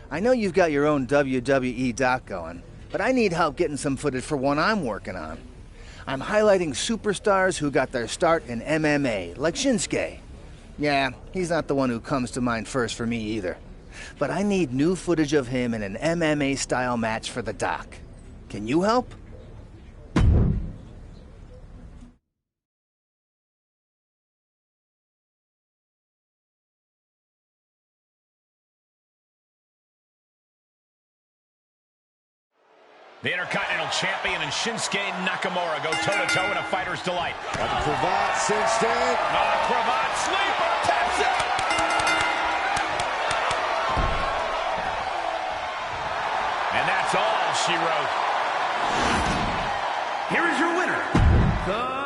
I know you've got your own WWE doc going, but I need help getting some footage for one I'm working on. I'm highlighting superstars who got their start in MMA, like Shinsuke. Yeah, he's not the one who comes to mind first for me either. But I need new footage of him in an MMA-style match for the doc. Can you help? The Intercontinental Champion and Shinsuke Nakamura go toe-to-toe in a fighter's delight. Got the cravat cinched in. Cravat sleeper, taps out. And that's all she wrote. Here is your winner, the...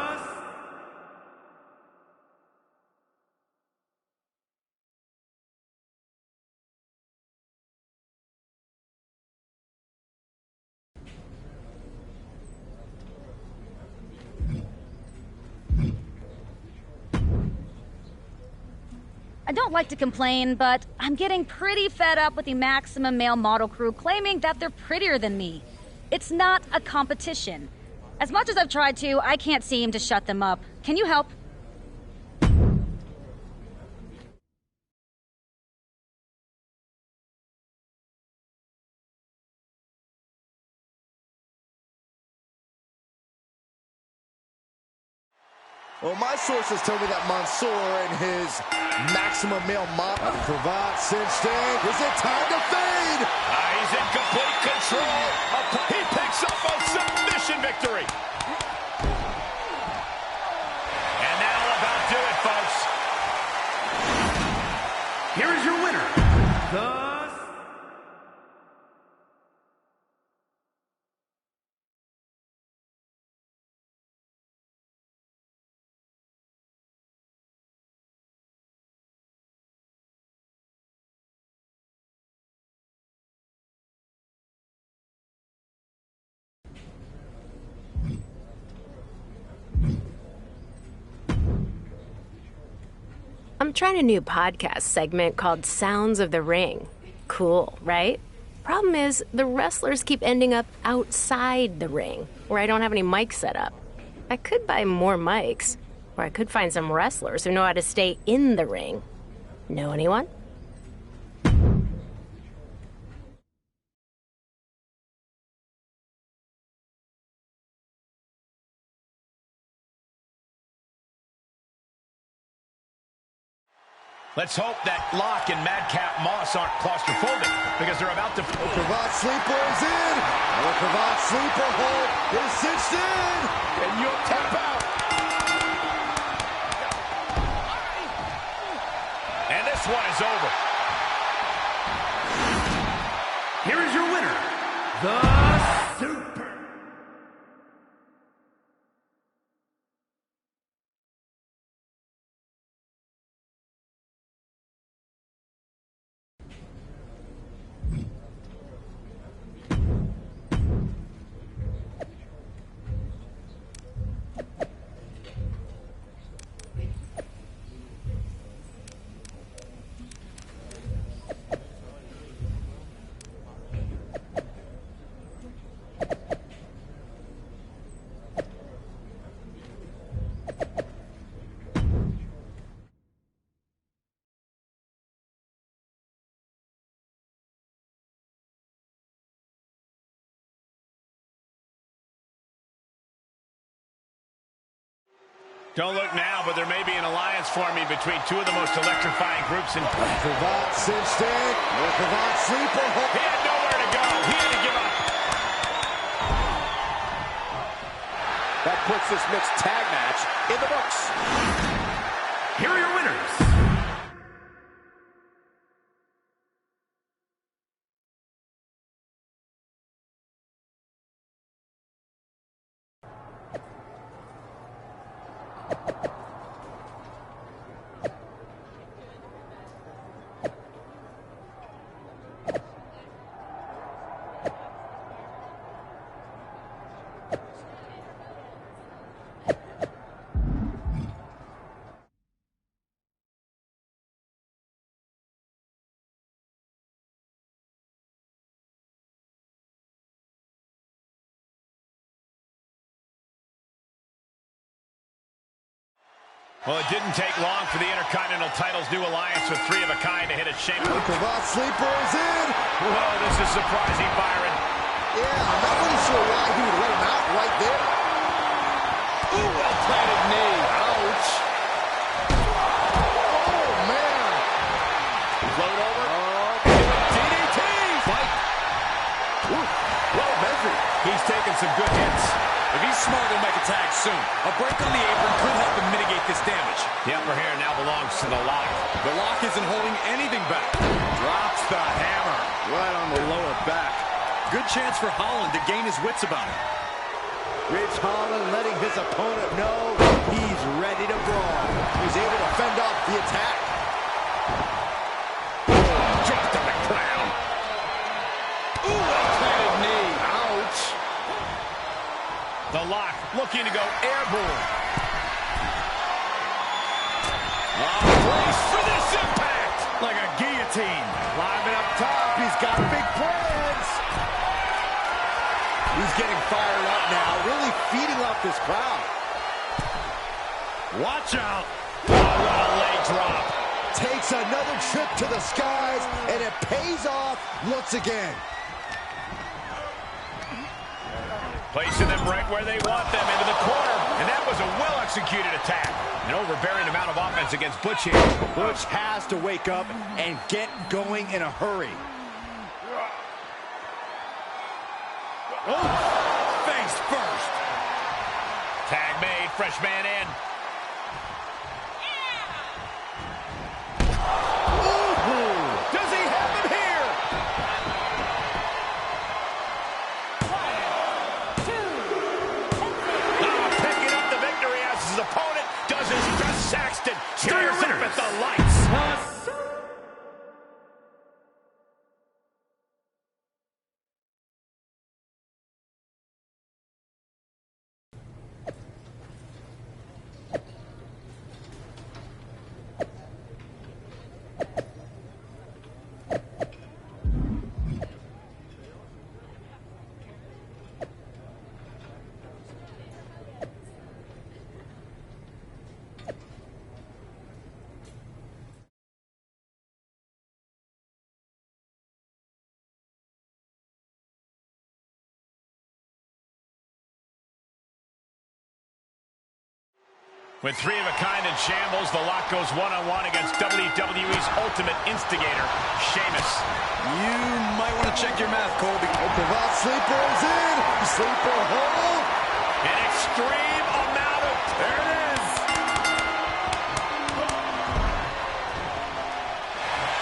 I don't like to complain, but I'm getting pretty fed up with the Maximum Male model crew claiming that they're prettier than me. It's not a competition. As much as I've tried to, I can't seem to shut them up. Can you help? Well, my sources tell me that Mansoor and his Maximum Male model cravat cinched in. Is it time to fade? He's in complete control. He picks up a submission victory. And that'll about do it, folks. Here is your winner, the... I'm trying a new podcast segment called Sounds of the Ring. Cool, right? Problem is, the wrestlers keep ending up outside the ring, where I don't have any mics set up. I could buy more mics, or I could find some wrestlers who know how to stay in the ring. Know anyone? Let's hope that Locke and Madcap Moss aren't claustrophobic, because they're about to... The cravat sleeper is in. And the cravat sleeper hold is cinched in. And you'll tap out. And this one is over. Here is your winner, the Super... Don't look now, but there may be an alliance forming between two of the most electrifying groups in... Cravat cinched in. The cravat sleeper hold. He had nowhere to go. He had to give up. That puts this mixed tag match in the books. Here are your winners. Well, it didn't take long for the Intercontinental title's new alliance with Three of a Kind to hit a shameless. Cravat sleeper is in. Whoa, this is surprising, Byron. Yeah, I'm not really sure why he would let him out right there. Ooh, well-planted knee. Ouch. Oh, man. Float over. DDT. Fight. Ooh, well measured. He's taking some good hits. If he's smart, he'll make a tag soon. A break on the apron could help him mitigate this damage. The upper hand now belongs to the Lock. The Lock isn't holding anything back. Drops the hammer right on the lower back. Good chance for Holland to gain his wits about it. Ridge Holland letting his opponent know he's ready to brawl. He's able to fend off the attack. Dropped on the ground. Ooh, well-planted knee. Ouch. The Lock looking to go airborne. Brace for this impact. Like a guillotine. Climbing up top, he's got big plans. He's getting fired up now, really feeding off this crowd. Watch out. Oh, what a leg drop. Takes another trip to the skies, and it pays off once again. Placing them right where they want them, into the corner. And that was a well-executed attack. An overbearing amount of offense against Butch here. Butch has to wake up and get going in a hurry. Oh, face first. Tag made, fresh man in. Ooh, does he have him here? Picking up the victory as his opponent does his best. Saxton stares up at the lights. With Three of a Kind in shambles, the Lock goes one-on-one against WWE's ultimate instigator, Sheamus. You might want to check your math, Colby. Cravat sleeper is in. Sleeper hold. An extreme amount of... There it is.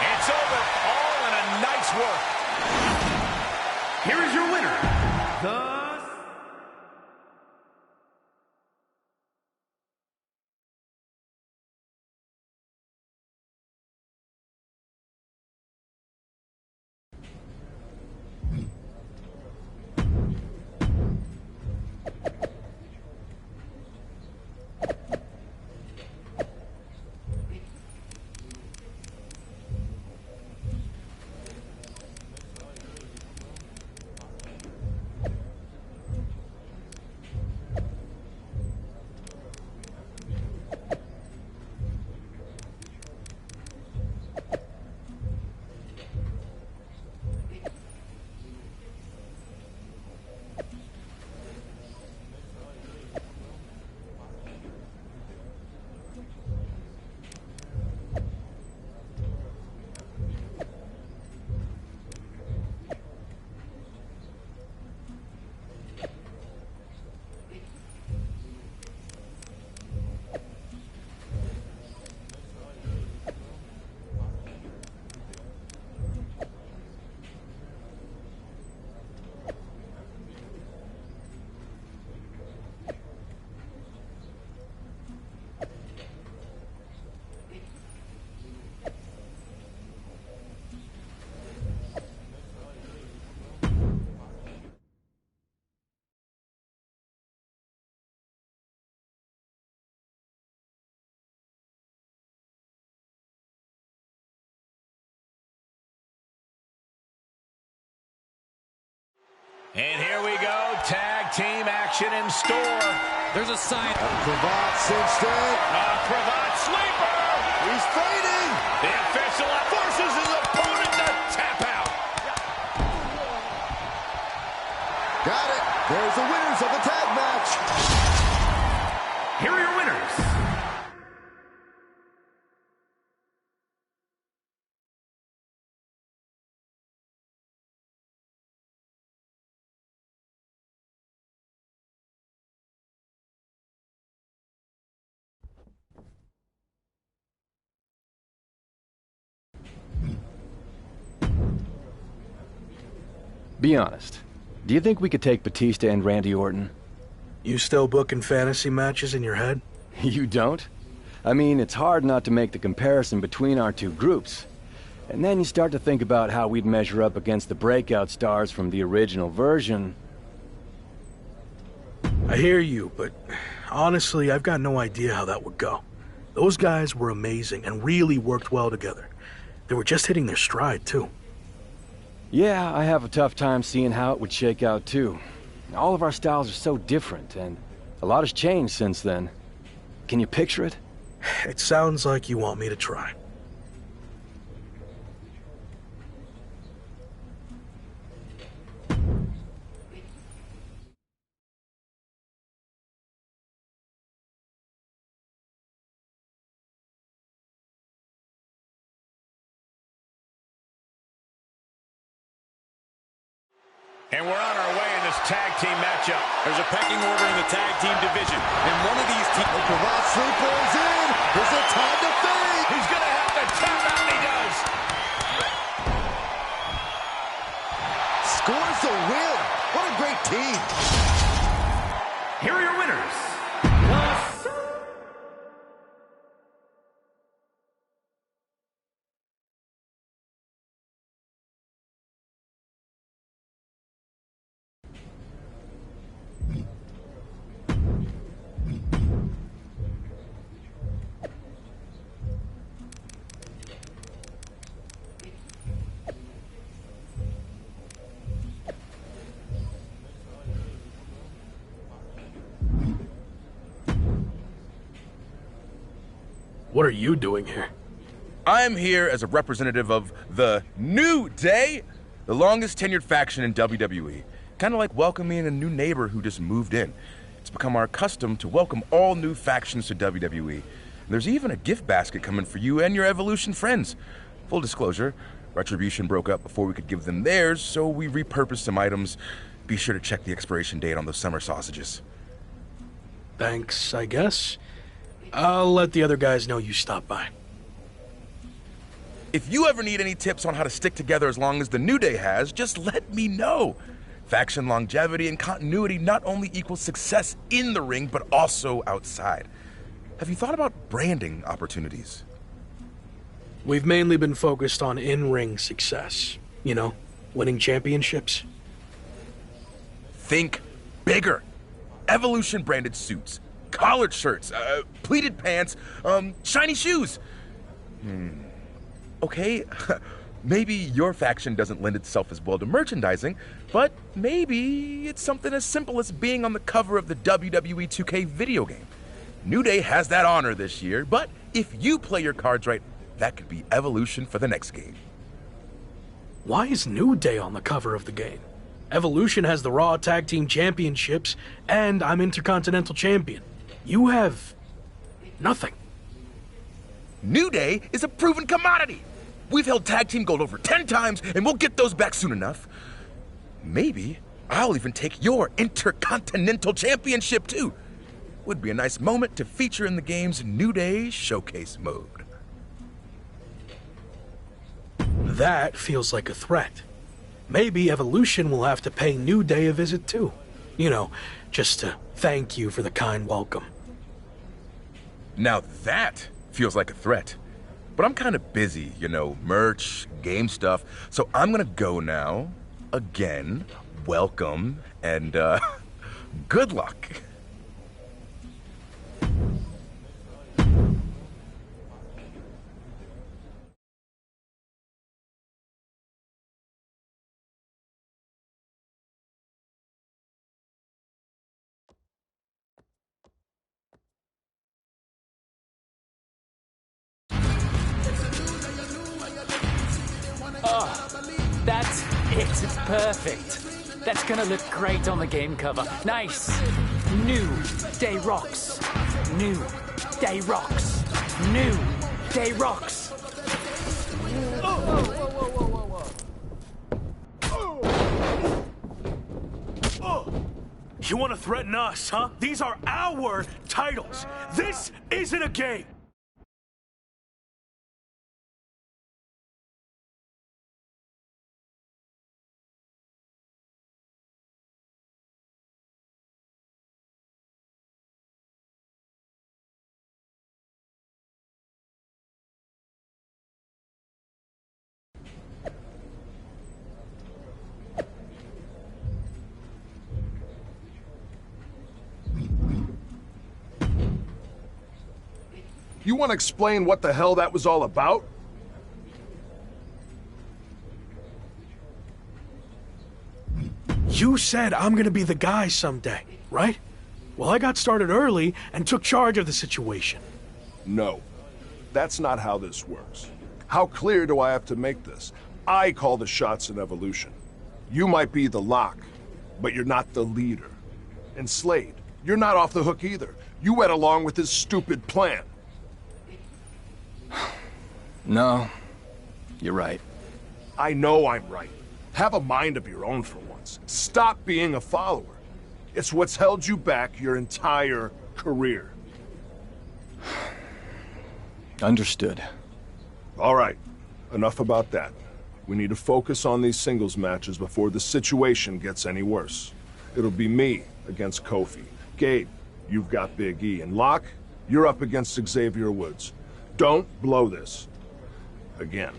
It's over, all in a nice work. Here is your winner, the And here we go, tag team action in store. There's a sign. Cravat cinched in. Cravat sleeper. He's fading. The official forces his opponent to tap out. Got it. There's the winners of the tag match. Here are your winners. Be honest. Do you think we could take Batista and Randy Orton? You still booking fantasy matches in your head? You don't? I mean, it's hard not to make the comparison between our two groups. And then you start to think about how we'd measure up against the breakout stars from the original version. I hear you, but honestly, I've got no idea how that would go. Those guys were amazing and really worked well together. They were just hitting their stride, too. Yeah, I have a tough time seeing how it would shake out, too. All of our styles are so different, and a lot has changed since then. Can you picture it? It sounds like you want me to try. And we're on our way in this tag team matchup. There's a pecking order in the tag team division. And one of these teams... The Cravat sleeper is in. Is it time to fade? He's going to have to tap out, and he does. Scores the win. What a great team. Here are your winners. What are you doing here? I'm here as a representative of the New Day, the longest tenured faction in WWE. Kind of like welcoming a new neighbor who just moved in. It's become our custom to welcome all new factions to WWE. And there's even a gift basket coming for you and your Evolution friends. Full disclosure, Retribution broke up before we could give them theirs, so we repurposed some items. Be sure to check the expiration date on those summer sausages. Thanks, I guess. I'll let the other guys know you stopped by. If you ever need any tips on how to stick together as long as the New Day has, just let me know. Faction longevity and continuity not only equals success in the ring, but also outside. Have you thought about branding opportunities? We've mainly been focused on in-ring success. You know, winning championships. Think bigger. Evolution branded suits, collared shirts, pleated pants, shiny shoes. Okay, maybe your faction doesn't lend itself as well to merchandising, but maybe it's something as simple as being on the cover of the WWE 2K video game. New Day has that honor this year, but if you play your cards right, that could be Evolution for the next game. Why is New Day on the cover of the game? Evolution has the Raw Tag Team Championships, and I'm Intercontinental Champion. You have nothing. New Day is a proven commodity. We've held tag team gold over 10 times, and we'll get those back soon enough. Maybe I'll even take your Intercontinental Championship, too. Would be a nice moment to feature in the game's New Day Showcase mode. That feels like a threat. Maybe Evolution will have to pay New Day a visit, too. You know, just to thank you for the kind welcome. Now that feels like a threat. But I'm kind of busy, you know, merch, game stuff. So I'm gonna go now. Again, welcome, and good luck. That's it. It's perfect. That's gonna look great on the game cover. Nice. New Day rocks. New Day rocks. New Day rocks. You want to threaten us, huh? These are our titles. This isn't a game. You want to explain what the hell that was all about? You said I'm gonna be the guy someday, right? Well, I got started early and took charge of the situation. No. That's not how this works. How clear do I have to make this? I call the shots in Evolution. You might be the lock, but you're not the leader. And Slade, you're not off the hook either. You went along with his stupid plan. No, you're right. I know I'm right. Have a mind of your own for once. Stop being a follower. It's what's held you back your entire career. Understood. All right, enough about that. We need to focus on these singles matches before the situation gets any worse. It'll be me against Kofi. Gabe, you've got Big E. And Locke, you're up against Xavier Woods. Don't blow this. Again.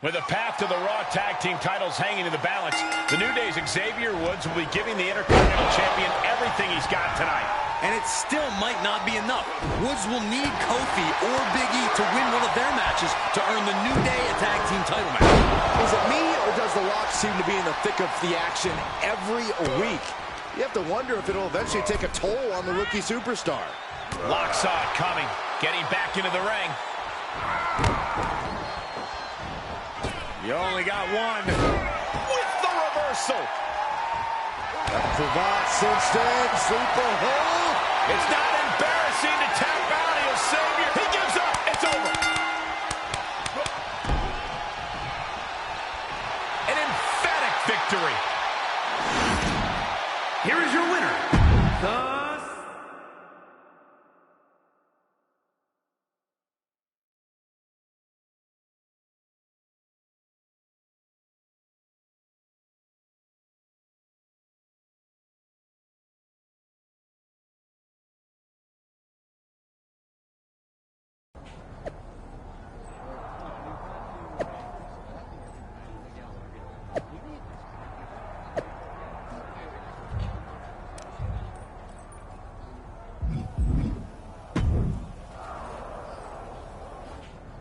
With a path to the Raw Tag Team titles hanging in the balance, the New Day's Xavier Woods will be giving the Intercontinental Champion everything he's got tonight. And it still might not be enough. Woods will need Kofi or Big E to win one of their matches to earn the New Day a Tag Team title match. Is it me, or does The Rock seem to be in the thick of the action every week? You have to wonder if it'll eventually take a toll on the rookie superstar. Locke saw it coming, getting back into the ring. You only got one. With the reversal. Cravat cinched in, sleeper hold. It's not embarrassing to tap out. He'll save you. He gives up. It's over. An emphatic victory. Here is your winner, the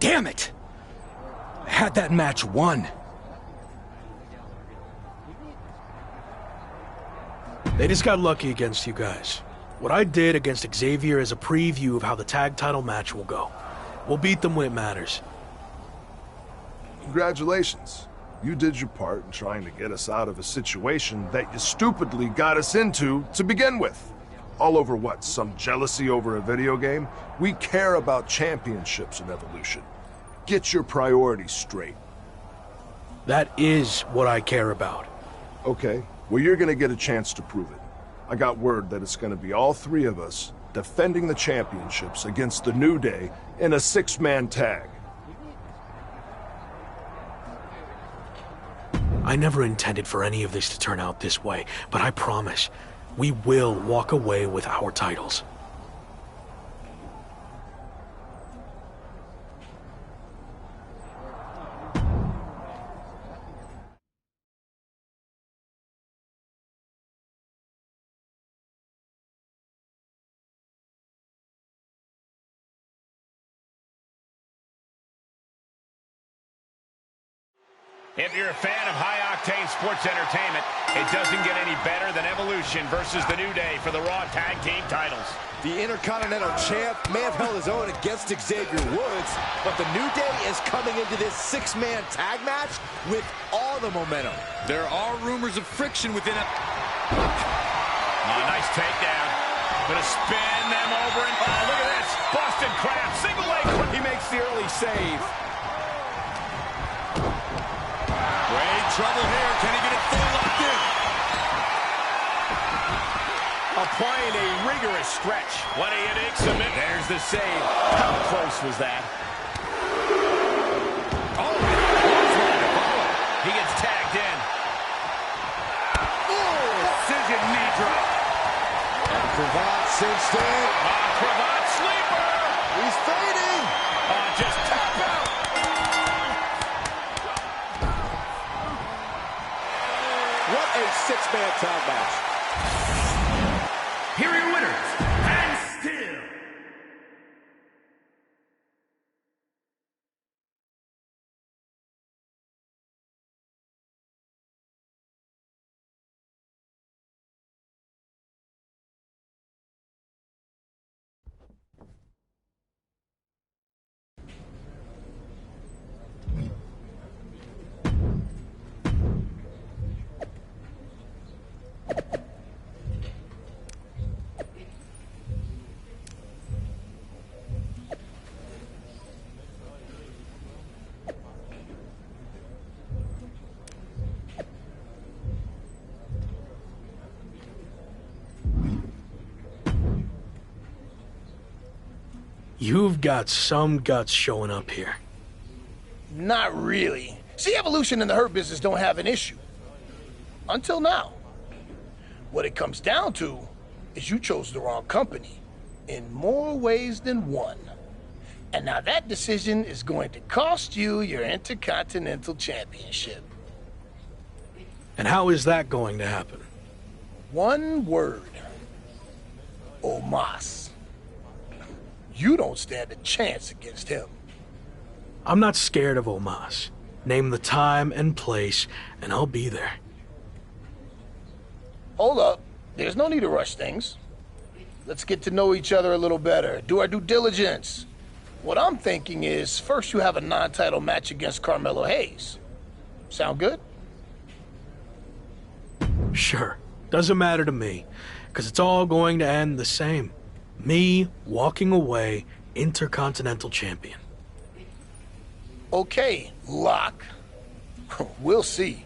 Damn it! I had that match won. They just got lucky against you guys. What I did against Xavier is a preview of how the tag title match will go. We'll beat them when it matters. Congratulations. You did your part in trying to get us out of a situation that you stupidly got us into to begin with. All over what? Some jealousy over a video game? We care about championships in Evolution. Get your priorities straight. That is what I care about. Okay, well, you're gonna get a chance to prove it. I got word that it's gonna be all three of us defending the championships against the New Day in a 6-man tag. I never intended for any of this to turn out this way, but I promise, we will walk away with our titles. If you're a fan of high-octane sports entertainment, it doesn't get any better than Evolution versus the New Day for the Raw Tag Team titles. The Intercontinental Champ may have held his own against Xavier Woods, but the New Day is coming into this six-man tag match with all the momentum. There are rumors of friction within it. Nice takedown. Gonna spin them over and look at this. Boston Crab, single leg. He makes the early save. Great trouble here. Can he get it fully locked in? Applying a rigorous stretch. What a unique submit. There's the save. How close was that? Oh, he gets tagged in. Precision knee drop. And Cravat cinched in. Cravat sleeper. He's fading. Just tap out. What a six-man tag match. Here are your winners, and still. You've got some guts showing up here. Not really. See, Evolution and the Hurt Business don't have an issue. Until now. What it comes down to is you chose the wrong company in more ways than one. And now that decision is going to cost you your Intercontinental Championship. And how is that going to happen? One word. Omos. You don't stand a chance against him. I'm not scared of Omos. Name the time and place, and I'll be there. Hold up. There's no need to rush things. Let's get to know each other a little better. Do our due diligence. What I'm thinking is, first you have a non-title match against Carmelo Hayes. Sound good? Sure. Doesn't matter to me, because it's all going to end the same. Me walking away Intercontinental Champion. Okay, Locke. We'll see.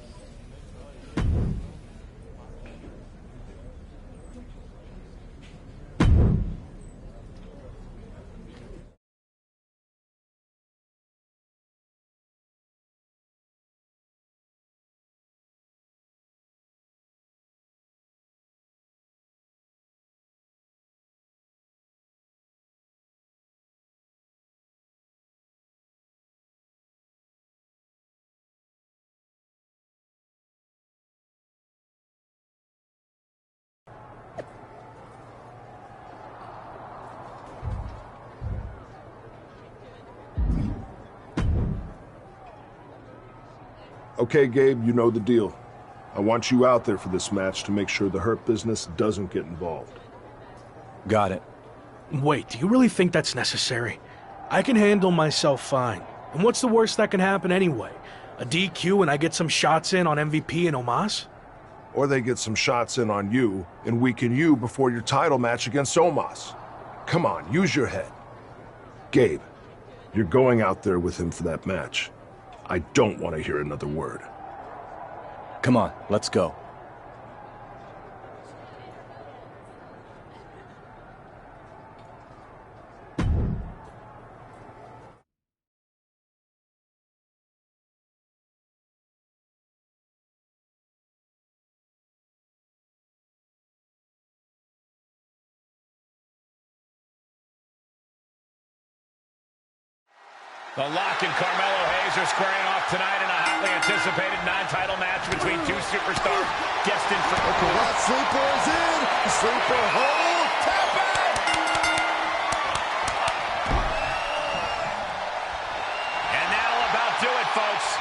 Okay, Gabe, you know the deal. I want you out there for this match to make sure the Hurt Business doesn't get involved. Got it. Wait, do you really think that's necessary? I can handle myself fine. And what's the worst that can happen anyway? A DQ and I get some shots in on MVP and Omos? Or they get some shots in on you and weaken you before your title match against Omos. Come on, use your head. Gabe, you're going out there with him for that match. I don't want to hear another word. Come on, let's go. The Lock and Carmelo Hayes are squaring off tonight in a hotly anticipated non-title match between two superstars destined for... That sleeper is in. Sleeper hold. Tap out. And that'll about do it, folks.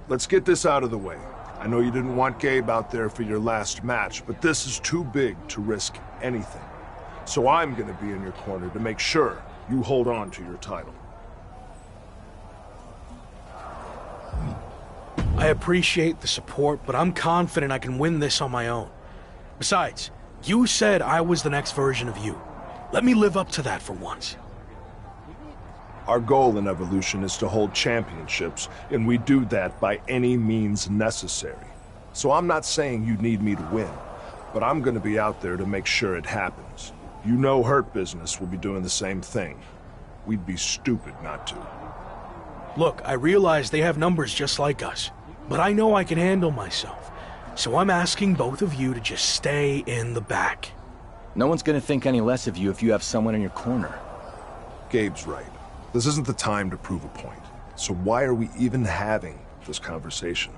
let's get this out of the way. I know you didn't want Gabe out there for your last match, but this is too big to risk anything. So I'm gonna be in your corner to make sure you hold on to your title. I appreciate the support, but I'm confident I can win this on my own. Besides, you said I was the next version of you. Let me live up to that for once. Our goal in Evolution is to hold championships, and we do that by any means necessary. So I'm not saying you need me to win, but I'm gonna be out there to make sure it happens. You know Hurt Business will be doing the same thing. We'd be stupid not to. Look, I realize they have numbers just like us, but I know I can handle myself. So I'm asking both of you to just stay in the back. No one's gonna think any less of you if you have someone in your corner. Gabe's right. This isn't the time to prove a point. So why are we even having this conversation?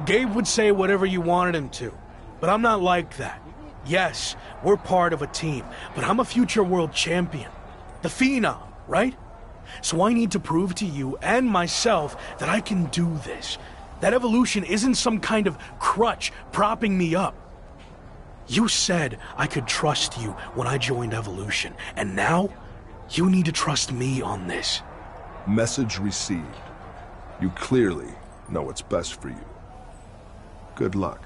Gabe would say whatever you wanted him to, but I'm not like that. Yes, we're part of a team, but I'm a future world champion. The Phenom, right? So I need to prove to you and myself that I can do this. That Evolution isn't some kind of crutch propping me up. You said I could trust you when I joined Evolution, and now you need to trust me on this. Message received. You clearly know what's best for you. Good luck.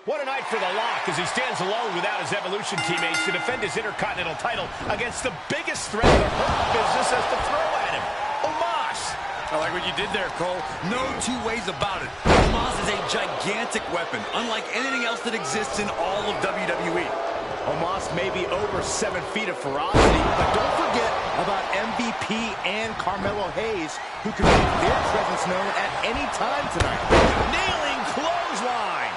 What a night for The Lock as he stands alone without his Evolution teammates to defend his Intercontinental title against the biggest threat the Hurt Business has to throw at him, Omos. I like what you did there, Cole. No two ways about it. Omos is a gigantic weapon, unlike anything else that exists in all of WWE. Omos may be over 7 feet of ferocity, but don't forget about MVP and Carmelo Hayes, who can make their presence known at any time tonight. Nailing clothesline.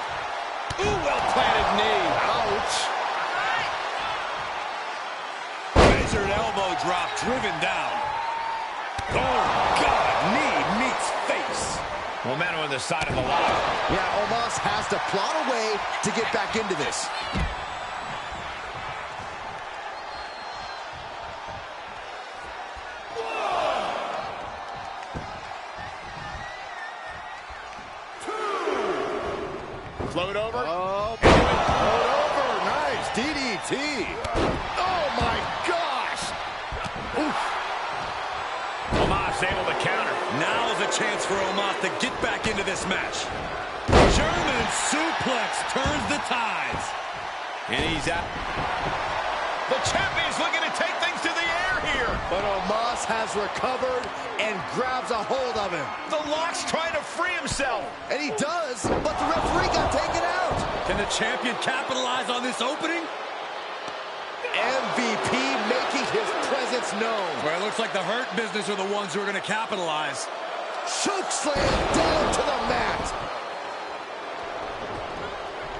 Ooh, well-planted knee. Ouch. Measured elbow drop, driven down. Oh, God, knee meets face. Momentum on the side of The Lock. Yeah, Omos has to plot a way to get back into this. Float over. Oh, float over. Nice. DDT. Oh, my gosh. Oof. Omos able to counter. Now is a chance for Omos to get back into this match. German suplex turns the tides. And he's out. The champion's looking to take things to the air here. But Omos has recovered and grabs a hold of him. The Lock's trying to free himself. And he does, but the referee got taken out. Can the champion capitalize on this opening? MVP making his presence known. Well, it looks like the Hurt Business are the ones who are going to capitalize. Chokeslam down to the mat.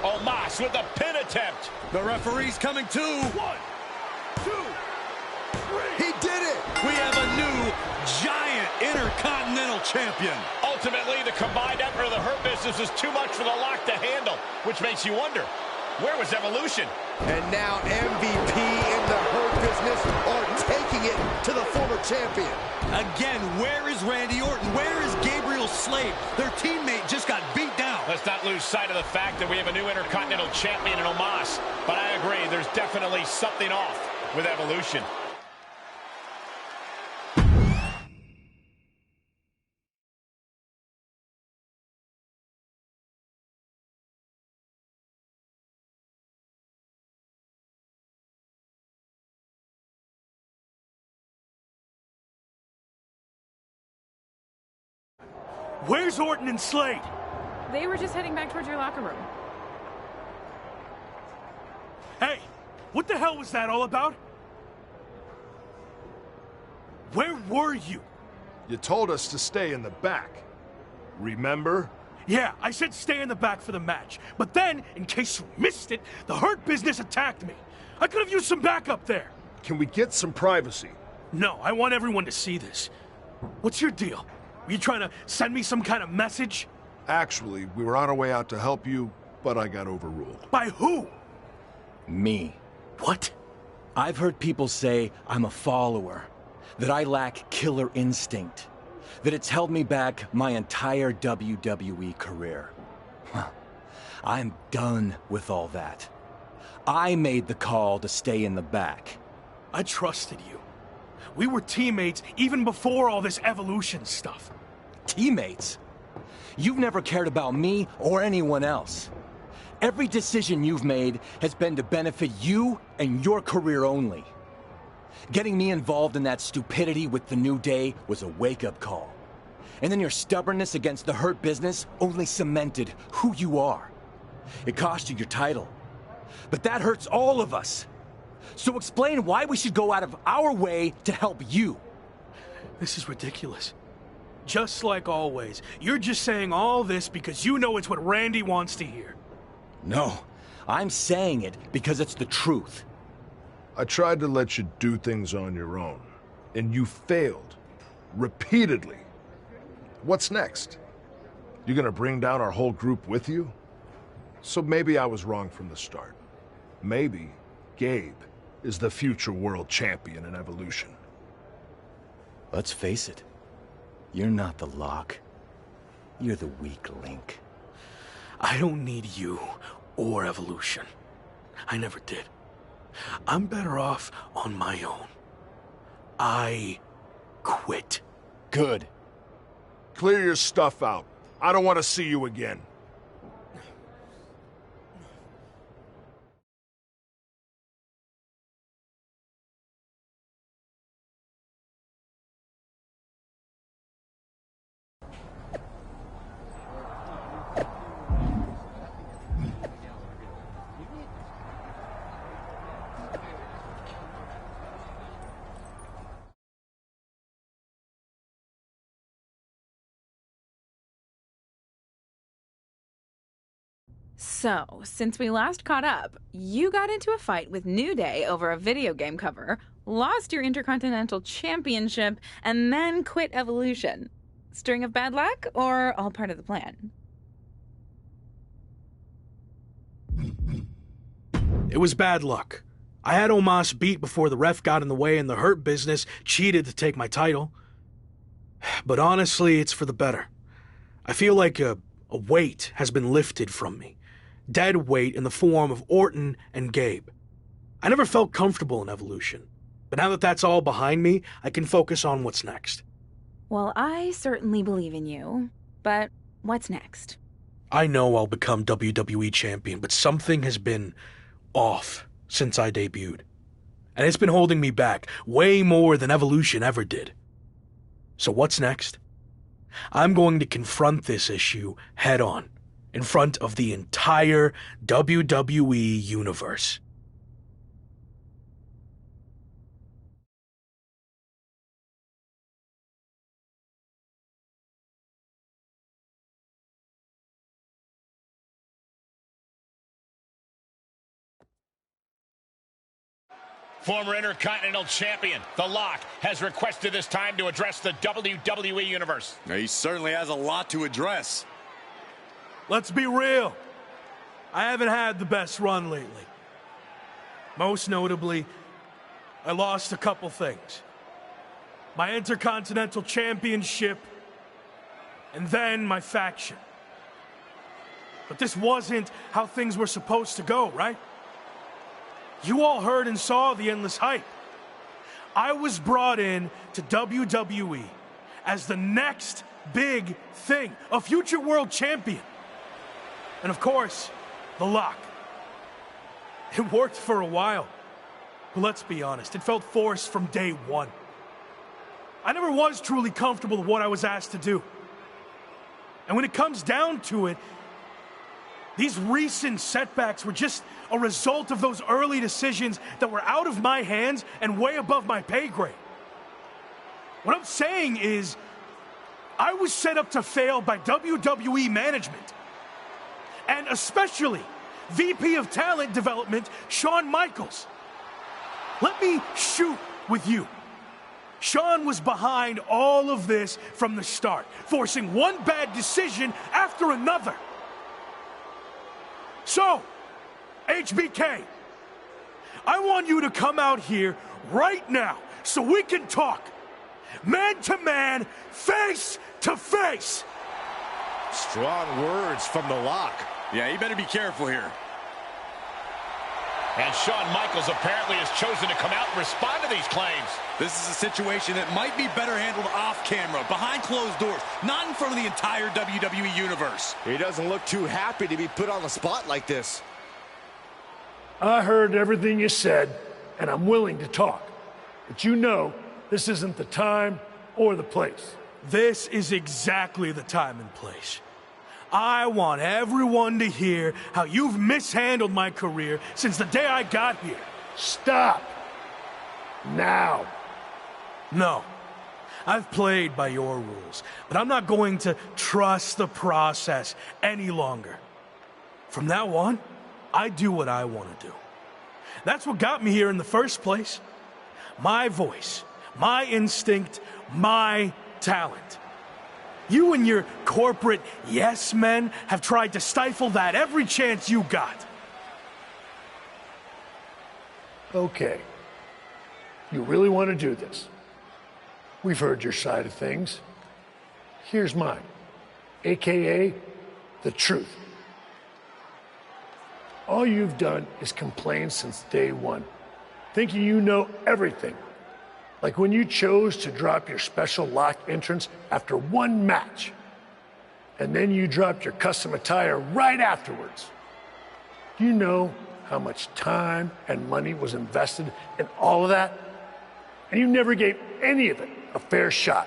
Omos with a pin attempt. The referee's coming too. 1, 2, 3. He did it. We have a new giant Intercontinental Champion. Ultimately, the combined effort of the Hurt Business is too much for the Lock to handle, which makes you wonder, where was Evolution? And now MVP and the Hurt Business are taking it to the former champion. Again, where is Randy Orton? Where is Gabriel Slade? Their teammate just got beat down. Let's not lose sight of the fact that we have a new Intercontinental Champion in Omos. But I agree, there's definitely something off with Evolution. Where's Orton and Slade? They were just heading back towards your locker room. Hey, what the hell was that all about? Where were you? You told us to stay in the back. Remember? Yeah, I said stay in the back for the match. But then, in case you missed it, the Hurt Business attacked me. I could have used some backup there. Can we get some privacy? No, I want everyone to see this. What's your deal? Are you trying to send me some kind of message? Actually, we were on our way out to help you, but I got overruled. By who? Me. What? I've heard people say I'm a follower, that I lack killer instinct, that it's held me back my entire WWE career. Well, I'm done with all that. I made the call to stay in the back. I trusted you. We were teammates even before all this evolution stuff. Teammates? You've never cared about me or anyone else. Every decision you've made has been to benefit you and your career only. Getting me involved in that stupidity with the New Day was a wake-up call. And then your stubbornness against the Hurt Business only cemented who you are. It cost you your title. But that hurts all of us. So explain why we should go out of our way to help you. This is ridiculous. Just like always, you're just saying all this because you know it's what Randy wants to hear. No, I'm saying it because it's the truth. I tried to let you do things on your own, and you failed. Repeatedly. What's next? You gonna bring down our whole group with you? So maybe I was wrong from the start. Maybe Gabe is the future world champion in Evolution. Let's face it. You're not the lock. You're the weak link. I don't need you or Evolution. I never did. I'm better off on my own. I quit. Good. Clear your stuff out. I don't want to see you again. So, since we last caught up, you got into a fight with New Day over a video game cover, lost your Intercontinental Championship, and then quit Evolution. String of bad luck, or all part of the plan? It was bad luck. I had Omos beat before the ref got in the way and the Hurt Business cheated to take my title. But honestly, it's for the better. I feel like a weight has been lifted from me. Dead weight in the form of Orton and Gabe. I never felt comfortable in Evolution. But now that that's all behind me, I can focus on what's next. Well, I certainly believe in you. But what's next? I know I'll become WWE champion, but something has been off since I debuted. And it's been holding me back way more than Evolution ever did. So what's next? I'm going to confront this issue head on, in front of the entire WWE universe. Former Intercontinental Champion, The Lock, has requested this time to address the WWE Universe. He certainly has a lot to address. Let's be real. I haven't had the best run lately. Most notably, I lost a couple things. My Intercontinental Championship, and then my faction. But this wasn't how things were supposed to go, right? You all heard and saw the endless hype. I was brought in to WWE as the next big thing, a future world champion. And of course, The Lock. It worked for a while, but let's be honest, it felt forced from day one. I never was truly comfortable with what I was asked to do. And when it comes down to it, these recent setbacks were just a result of those early decisions that were out of my hands and way above my pay grade. What I'm saying is, I was set up to fail by WWE management. And especially VP of Talent Development, Shawn Michaels. Let me shoot with you. Shawn was behind all of this from the start, forcing one bad decision after another. So, HBK, I want you to come out here right now so we can talk. Man to man, face to face. Strong words from the Lock. Yeah, you better be careful here. And Shawn Michaels apparently has chosen to come out and respond to these claims. This is a situation that might be better handled off camera, behind closed doors, not in front of the entire WWE Universe. He doesn't look too happy to be put on the spot like this. I heard everything you said, and I'm willing to talk. But you know, this isn't the time or the place. This is exactly the time and place. I want everyone to hear how you've mishandled my career since the day I got here. Stop. Now. No. I've played by your rules, but I'm not going to trust the process any longer. From now on, I do what I want to do. That's what got me here in the first place. My voice, my instinct, my talent. You and your corporate yes men have tried to stifle that every chance you got. Okay. You really want to do this? We've heard your side of things. Here's mine, AKA the truth. All you've done is complain since day one, thinking you know everything. Like when you chose to drop your special lock entrance after one match, and then you dropped your custom attire right afterwards. You know how much time and money was invested in all of that? And you never gave any of it a fair shot.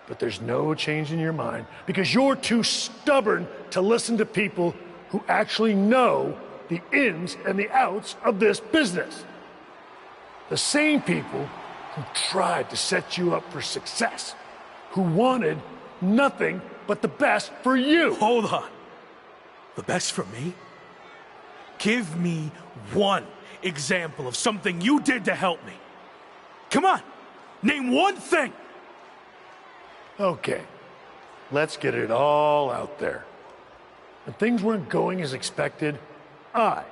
But there's no change in your mind because you're too stubborn to listen to people who actually know the ins and the outs of this business. The same people who tried to set you up for success, who wanted nothing but the best for you. Hold on. The best for me? Give me one example of something you did to help me. Come on, name one thing. Okay, let's get it all out there. When things weren't going as expected, I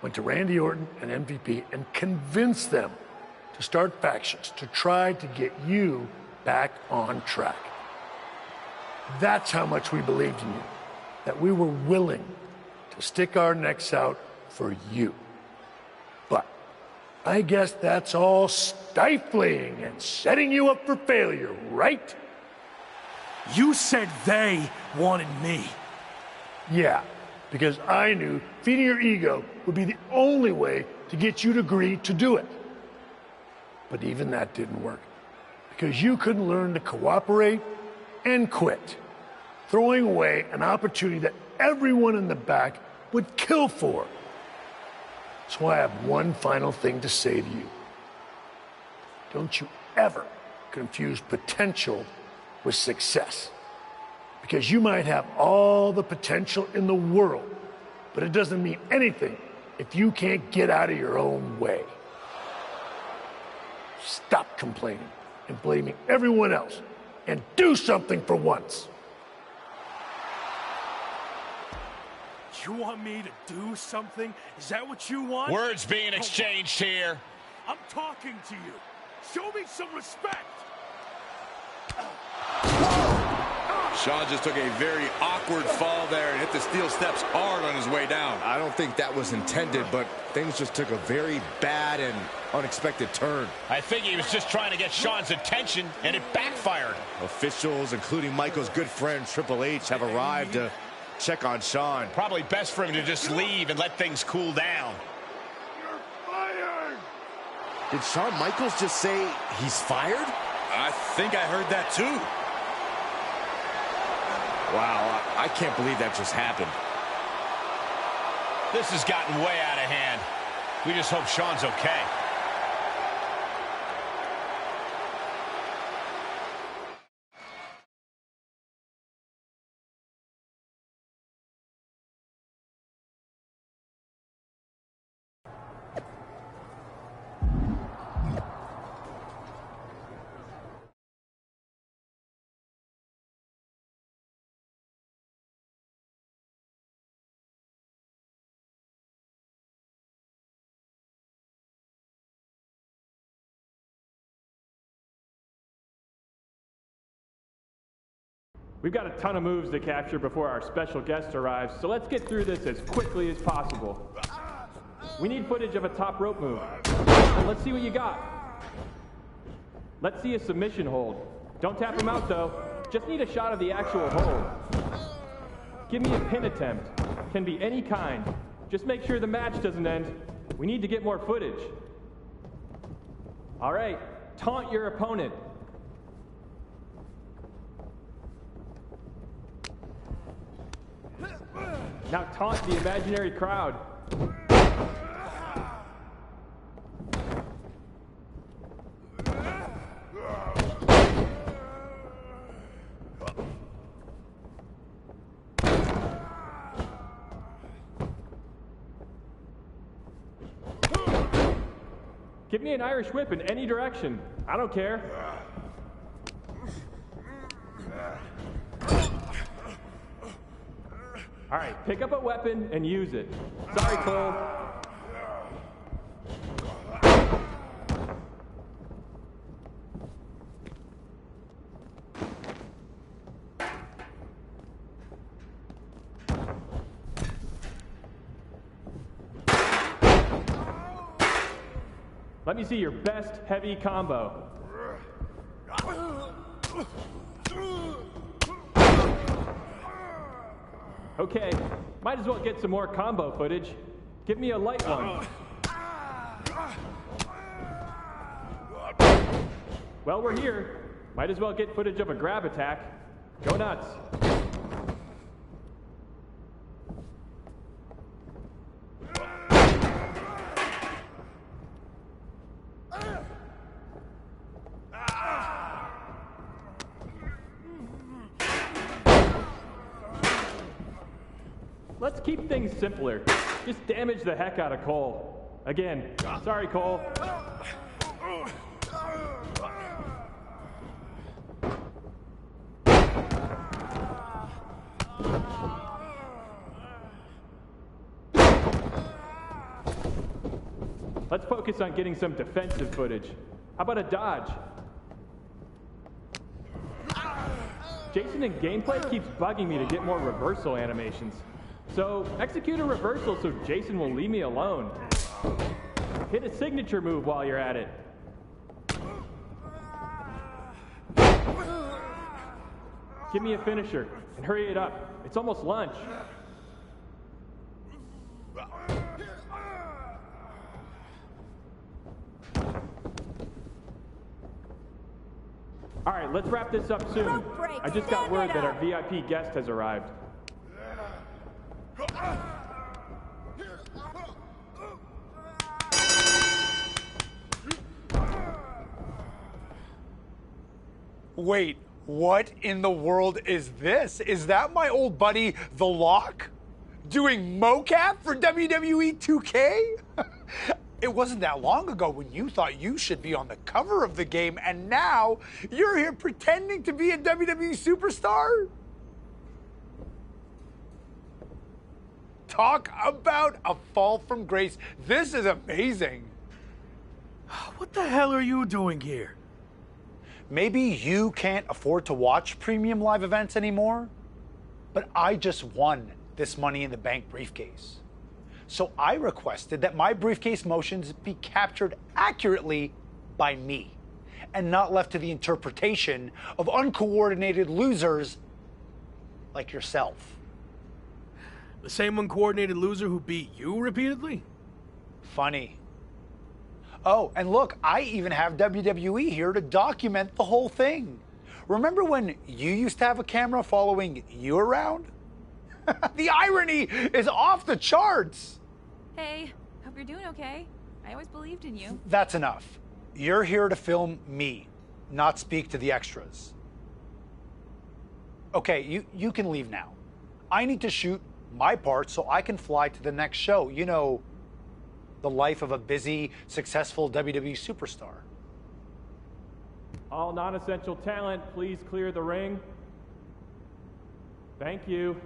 went to Randy Orton and MVP and convinced them to start factions to try to get you back on track. That's how much we believed in you, that we were willing to stick our necks out for you. But I guess that's all stifling and setting you up for failure, right? You said they wanted me. Yeah, because I knew feeding your ego would be the only way to get you to agree to do it. But even that didn't work, because you couldn't learn to cooperate and quit, throwing away an opportunity that everyone in the back would kill for. So I have one final thing to say to you. Don't you ever confuse potential with success. Because you might have all the potential in the world, but it doesn't mean anything if you can't get out of your own way. Stop complaining and blaming everyone else and do something for once. You want me to do something? Is that what you want? Words being exchanged here. I'm talking to you. Show me some respect. Shawn just took a very awkward fall there and hit the steel steps hard on his way down. I don't think that was intended, but things just took a very bad and unexpected turn. I think he was just trying to get Shawn's attention, and it backfired. Officials, including Michael's good friend Triple H, have arrived to check on Shawn. Probably best for him to just leave and let things cool down. You're fired! Did Shawn Michaels just say he's fired? I think I heard that too. Wow, I can't believe that just happened. This has gotten way out of hand. We just hope Shawn's okay. We've got a ton of moves to capture before our special guest arrives, so let's get through this as quickly as possible. We need footage of a top rope move. Let's see what you got. Let's see a submission hold. Don't tap him out, though. Just need a shot of the actual hold. Give me a pin attempt. Can be any kind. Just make sure the match doesn't end. We need to get more footage. All right, taunt your opponent. Now taunt the imaginary crowd. Give me an Irish whip in any direction. I don't care. All right, pick up a weapon and use it. Sorry, Cole. Let me see your best heavy combo. Okay, might as well get some more combo footage. Give me a light one. Well, we're here. Might as well get footage of a grab attack. Go nuts. Let's keep things simpler. Just damage the heck out of Cole. Again, sorry, Cole. Let's focus on getting some defensive footage. How about a dodge? Jason in gameplay keeps bugging me to get more reversal animations. So execute a reversal so Jason will leave me alone. Hit a signature move while you're at it. Give me a finisher and hurry it up. It's almost lunch. All right, let's wrap this up soon. I just got word that our VIP guest has arrived. Wait, what in the world is this? Is that my old buddy, The Lock? Doing mocap for WWE 2K? It wasn't that long ago when you thought you should be on the cover of the game, and now you're here pretending to be a WWE superstar? Talk about a fall from grace. This is amazing. What the hell are you doing here? Maybe you can't afford to watch premium live events anymore, but I just won this Money in the Bank briefcase. So I requested that my briefcase motions be captured accurately by me and not left to the interpretation of uncoordinated losers like yourself. The same uncoordinated loser who beat you repeatedly? Funny. Oh, and look, I even have WWE here to document the whole thing. Remember when you used to have a camera following you around? The irony is off the charts. Hey, hope you're doing okay. I always believed in you. That's enough. You're here to film me, not speak to the extras. Okay, you can leave now. I need to shoot my part so I can fly to the next show. You know, the life of a busy, successful WWE superstar. All non-essential talent, please clear the ring. Thank you.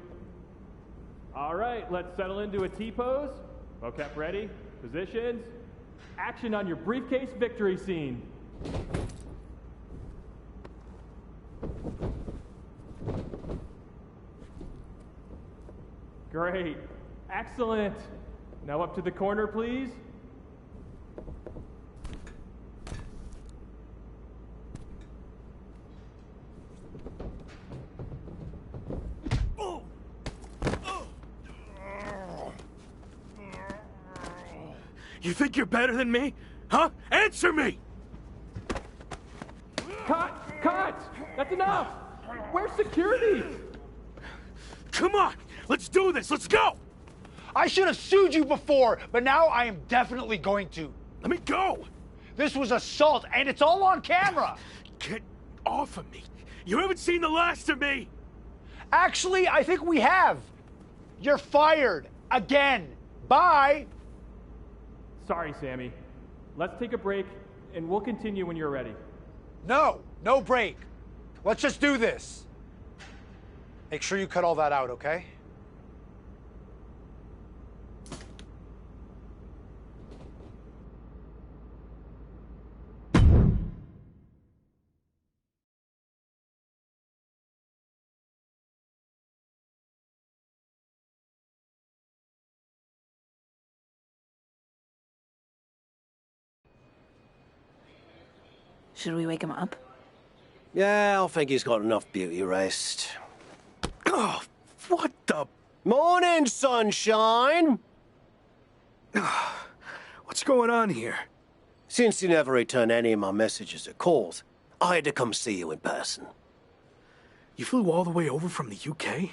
All right, let's settle into a T-pose. Mocap ready, positions. Action on your briefcase victory scene. Great. Excellent. Now up to the corner, please. You think you're better than me? Huh? Answer me! Cut! Cut! That's enough! Where's security? Come on! Let's do this! Let's go! I should have sued you before, but now I am definitely going to. Let me go! This was assault, and it's all on camera! Get off of me! You haven't seen the last of me! Actually, I think we have. You're fired. Again. Bye! Sorry, Sammy. Let's take a break, and we'll continue when you're ready. No break. Let's just do this. Make sure you cut all that out, okay? Should we wake him up? Yeah, I think he's got enough beauty rest. Oh, what the? Morning, sunshine! What's going on here? Since you never returned any of my messages or calls, I had to come see you in person. You flew all the way over from the UK?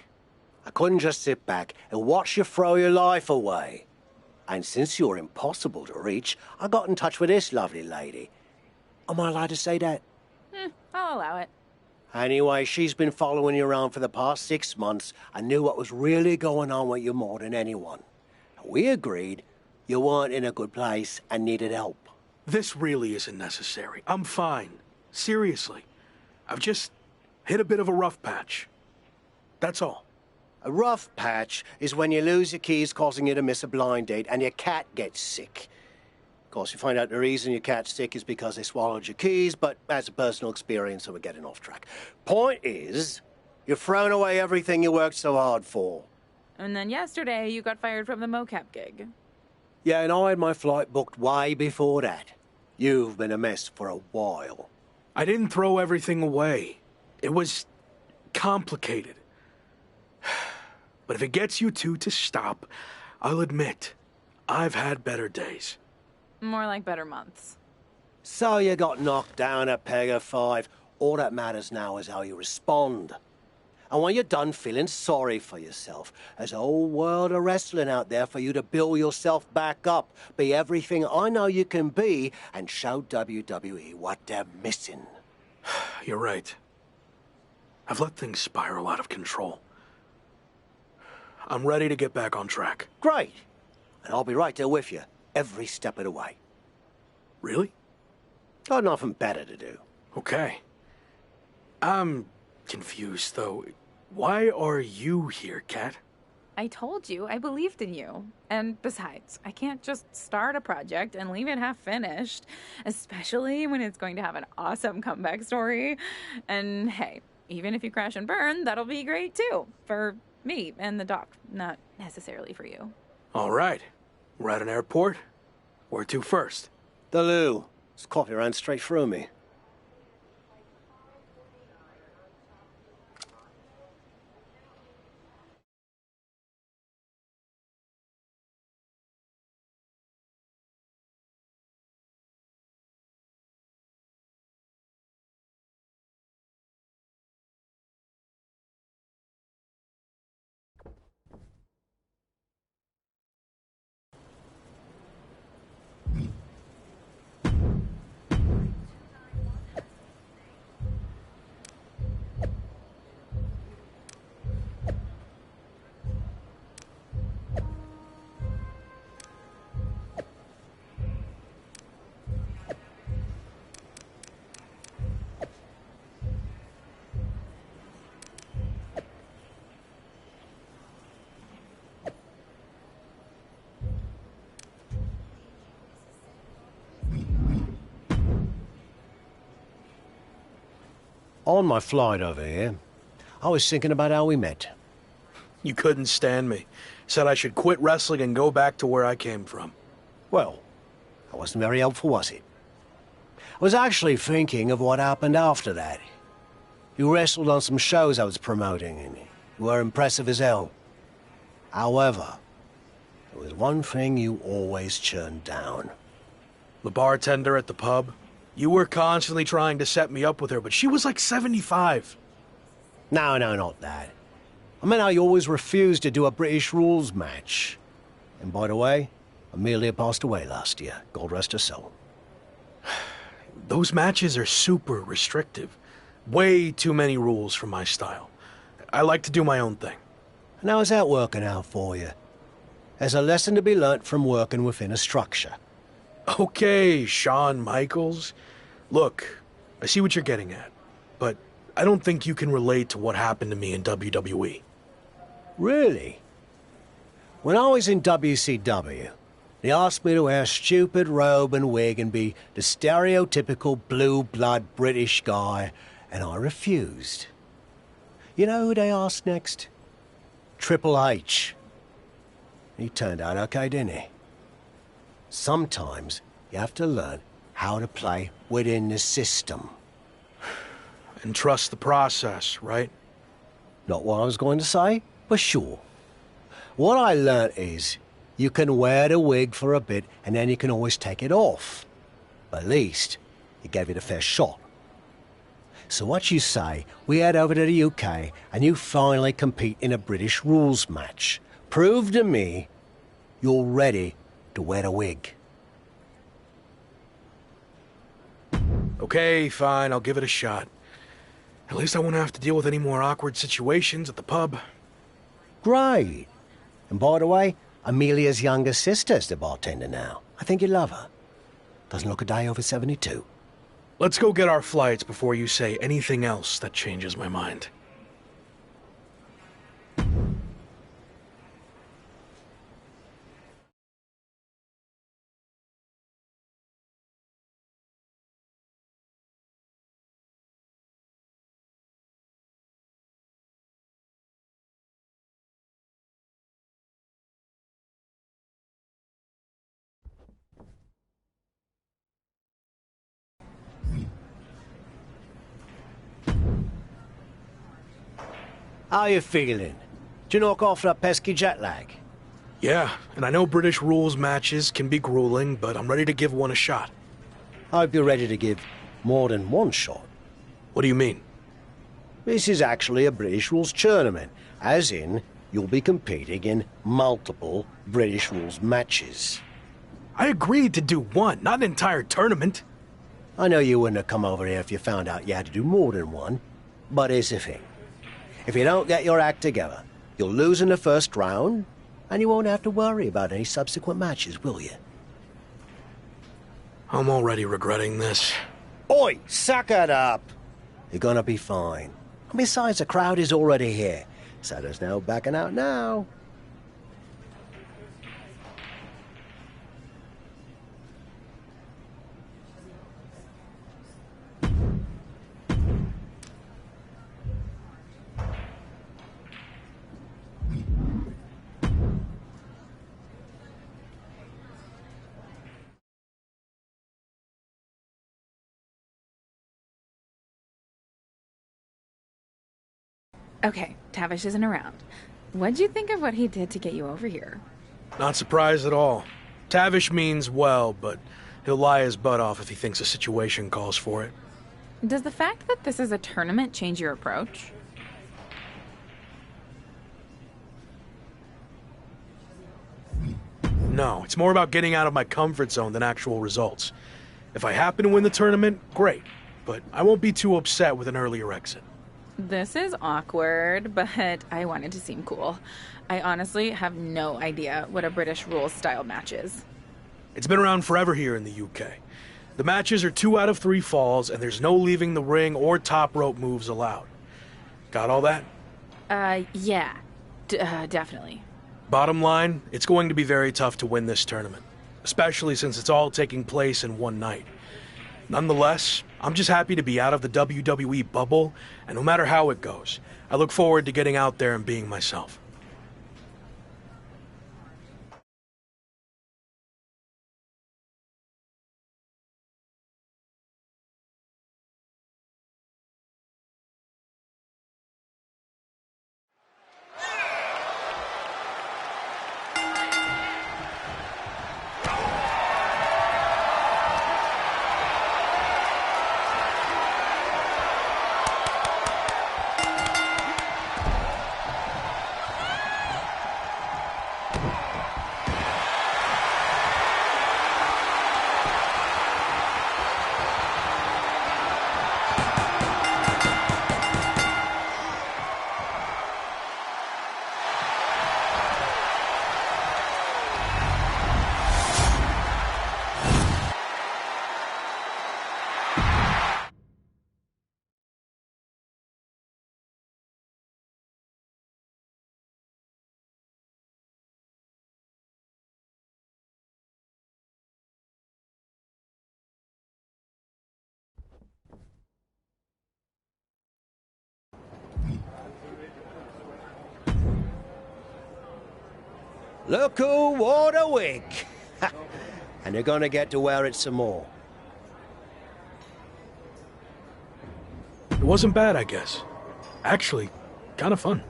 I couldn't just sit back and watch you throw your life away. And since you're impossible to reach, I got in touch with this lovely lady. Am I allowed to say that? I'll allow it. Anyway, she's been following you around for the past 6 months and knew what was really going on with you more than anyone. We agreed you weren't in a good place and needed help. This really isn't necessary. I'm fine. Seriously. I've just hit a bit of a rough patch. That's all. A rough patch is when you lose your keys, causing you to miss a blind date, and your cat gets sick. Of course, you find out the reason your cat's sick is because they swallowed your keys, but that's a personal experience, so we're getting off track. Point is, you've thrown away everything you worked so hard for. And then yesterday, you got fired from the mocap gig. Yeah, and I had my flight booked way before that. You've been a mess for a while. I didn't throw everything away. It was complicated. But if it gets you two to stop, I'll admit, I've had better days. More like better months. So you got knocked down a peg of 5. All that matters now is how you respond. And when you're done feeling sorry for yourself, there's a whole world of wrestling out there for you to build yourself back up, be everything I know you can be, and show WWE what they're missing. You're right. I've let things spiral out of control. I'm ready to get back on track. Great. And I'll be right there with you, every step of the way. Really? Got nothing better to do. Okay. I'm confused, though. Why are you here, Kat? I told you, I believed in you. And besides, I can't just start a project and leave it half finished, especially when it's going to have an awesome comeback story. And hey, even if you crash and burn, that'll be great too. For me and the doc, not necessarily for you. All right. We're at an airport. Where to first? The loo. This coffee ran straight through me. On my flight over here, I was thinking about how we met. You couldn't stand me. Said I should quit wrestling and go back to where I came from. Well, that wasn't very helpful, was it? I was actually thinking of what happened after that. You wrestled on some shows I was promoting, and you were impressive as hell. However, there was one thing you always turned down. The bartender at the pub? You were constantly trying to set me up with her, but she was like 75. No, not that. I meant how you always refused to do a British rules match. And by the way, Amelia passed away last year. God rest her soul. Those matches are super restrictive. Way too many rules for my style. I like to do my own thing. And how's that working out for you? There's a lesson to be learnt from working within a structure. Okay, Shawn Michaels. Look, I see what you're getting at, but I don't think you can relate to what happened to me in WWE. Really? When I was in WCW, they asked me to wear a stupid robe and wig and be the stereotypical blue-blood British guy, and I refused. You know who they asked next? Triple H. He turned out okay, didn't he? Sometimes you have to learn how to play within the system. And trust the process, right? Not what I was going to say, but sure. What I learnt is you can wear the wig for a bit and then you can always take it off. But at least you gave it a fair shot. So what you say, we head over to the UK and you finally compete in a British rules match. Prove to me you're ready to wear the wig. Okay, fine, I'll give it a shot. At least I won't have to deal with any more awkward situations at the pub. Great. And by the way, Amelia's younger sister's the bartender now. I think you love her. Doesn't look a day over 72. Let's go get our flights before you say anything else that changes my mind. How you feeling? Did you knock off that pesky jet lag? Yeah, and I know British rules matches can be grueling, but I'm ready to give one a shot. I hope you're ready to give more than one shot. What do you mean? This is actually a British rules tournament, as in you'll be competing in multiple British rules matches. I agreed to do one, not an entire tournament. I know you wouldn't have come over here if you found out you had to do more than one, but here's the thing. If you don't get your act together, you'll lose in the first round, and you won't have to worry about any subsequent matches, will you? I'm already regretting this. Oi, suck it up! You're gonna be fine. And besides, the crowd is already here, so there's no backing out now. Okay, Tavish isn't around. What'd you think of what he did to get you over here? Not surprised at all. Tavish means well, but he'll lie his butt off if he thinks a situation calls for it. Does the fact that this is a tournament change your approach? No, it's more about getting out of my comfort zone than actual results. If I happen to win the tournament, great, but I won't be too upset with an earlier exit. This is awkward, but I wanted to seem cool. I honestly have no idea what a British rules style match is. It's been around forever here in the UK. The matches are 2 out of 3 falls, and there's no leaving the ring or top rope moves allowed. Got all that? Yeah. Definitely. Bottom line, it's going to be very tough to win this tournament, especially since it's all taking place in one night. Nonetheless, I'm just happy to be out of the WWE bubble, and no matter how it goes, I look forward to getting out there and being myself. Look who wore the wig. And you're gonna get to wear it some more. It wasn't bad, I guess. Actually, kind of fun.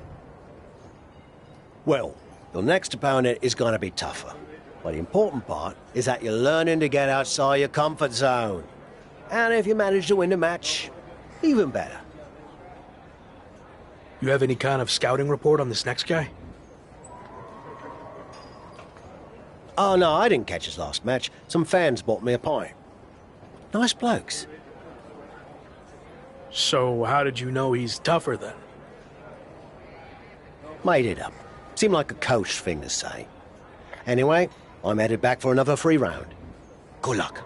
Well, your next opponent is gonna be tougher. But the important part is that you're learning to get outside your comfort zone. And if you manage to win the match, even better. You have any kind of scouting report on this next guy? Oh, no, I didn't catch his last match. Some fans bought me a pint. Nice blokes. So how did you know he's tougher then? Made it up. Seemed like a coach thing to say. Anyway, I'm headed back for another free round. Good luck.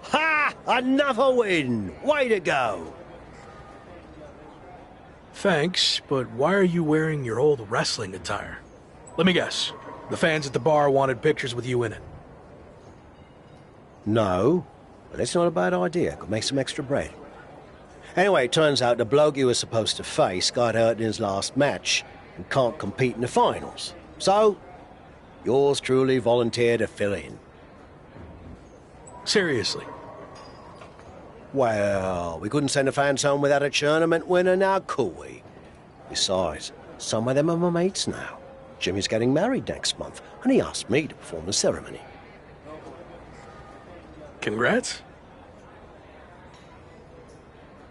Ha! Another win! Way to go! Thanks, but why are you wearing your old wrestling attire? Let me guess. The fans at the bar wanted pictures with you in it. No, but that's not a bad idea. Could make some extra bread. Anyway, it turns out the bloke you were supposed to face got hurt in his last match and can't compete in the finals. So, yours truly volunteered to fill in. Seriously? Well, we couldn't send the fans home without a tournament winner now, could we? Besides, some of them are my mates now. Jimmy's getting married next month, and he asked me to perform the ceremony. Congrats.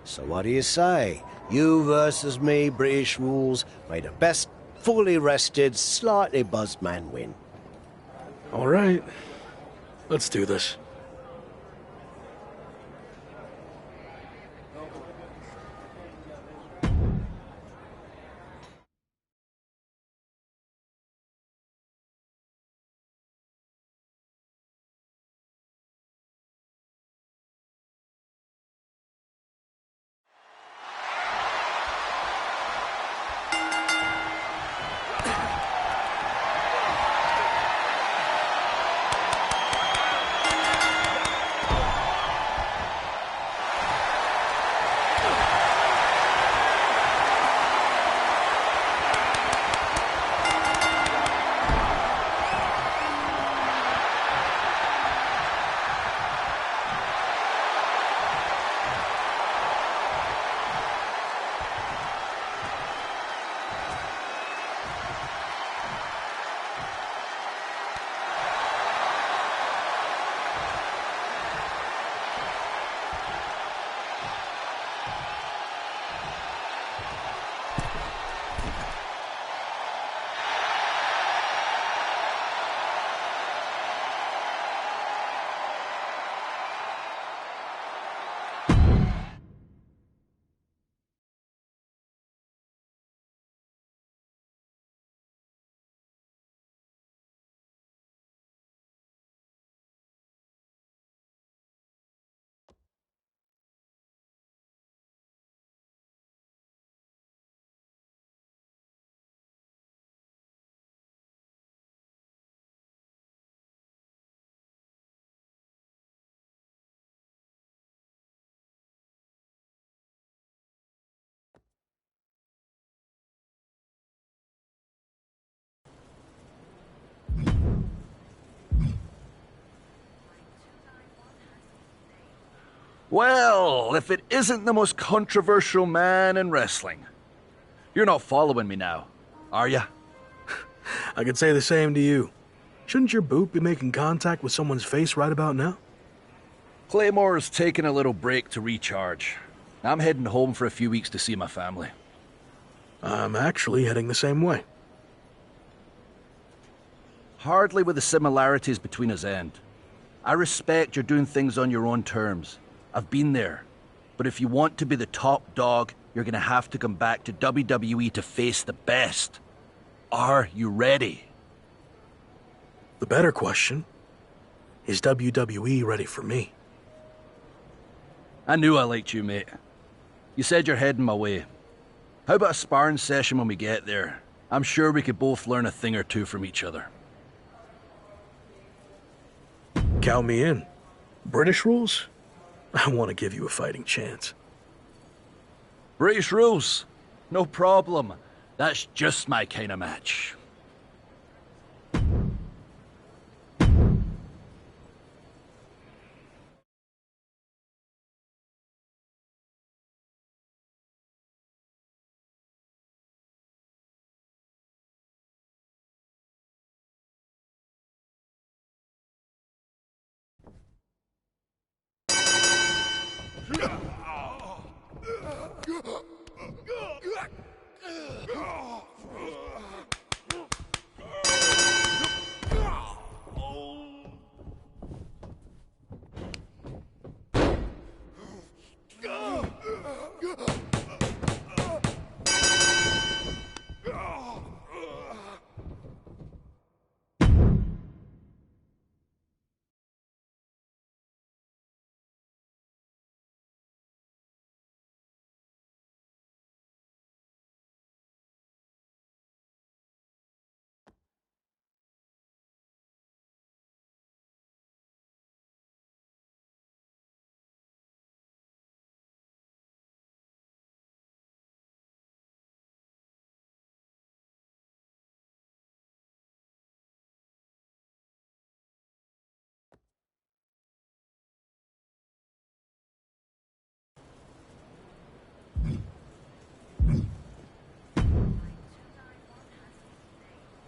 So what do you say? You versus me, British rules. May the best fully rested, slightly buzzed man win. All right. Let's do this. Well, if it isn't the most controversial man in wrestling. You're not following me now, are ya? I could say the same to you. Shouldn't your boot be making contact with someone's face right about now? Claymore's taking a little break to recharge. I'm heading home for a few weeks to see my family. I'm actually heading the same way. Hardly with the similarities between us end. I respect you're doing things on your own terms. I've been there. But if you want to be the top dog, you're gonna have to come back to WWE to face the best. Are you ready? The better question, is WWE ready for me? I knew I liked you, mate. You said you're heading my way. How about a sparring session when we get there? I'm sure we could both learn a thing or two from each other. Count me in. British rules? I want to give you a fighting chance. British rules? No problem. That's just my kind of match.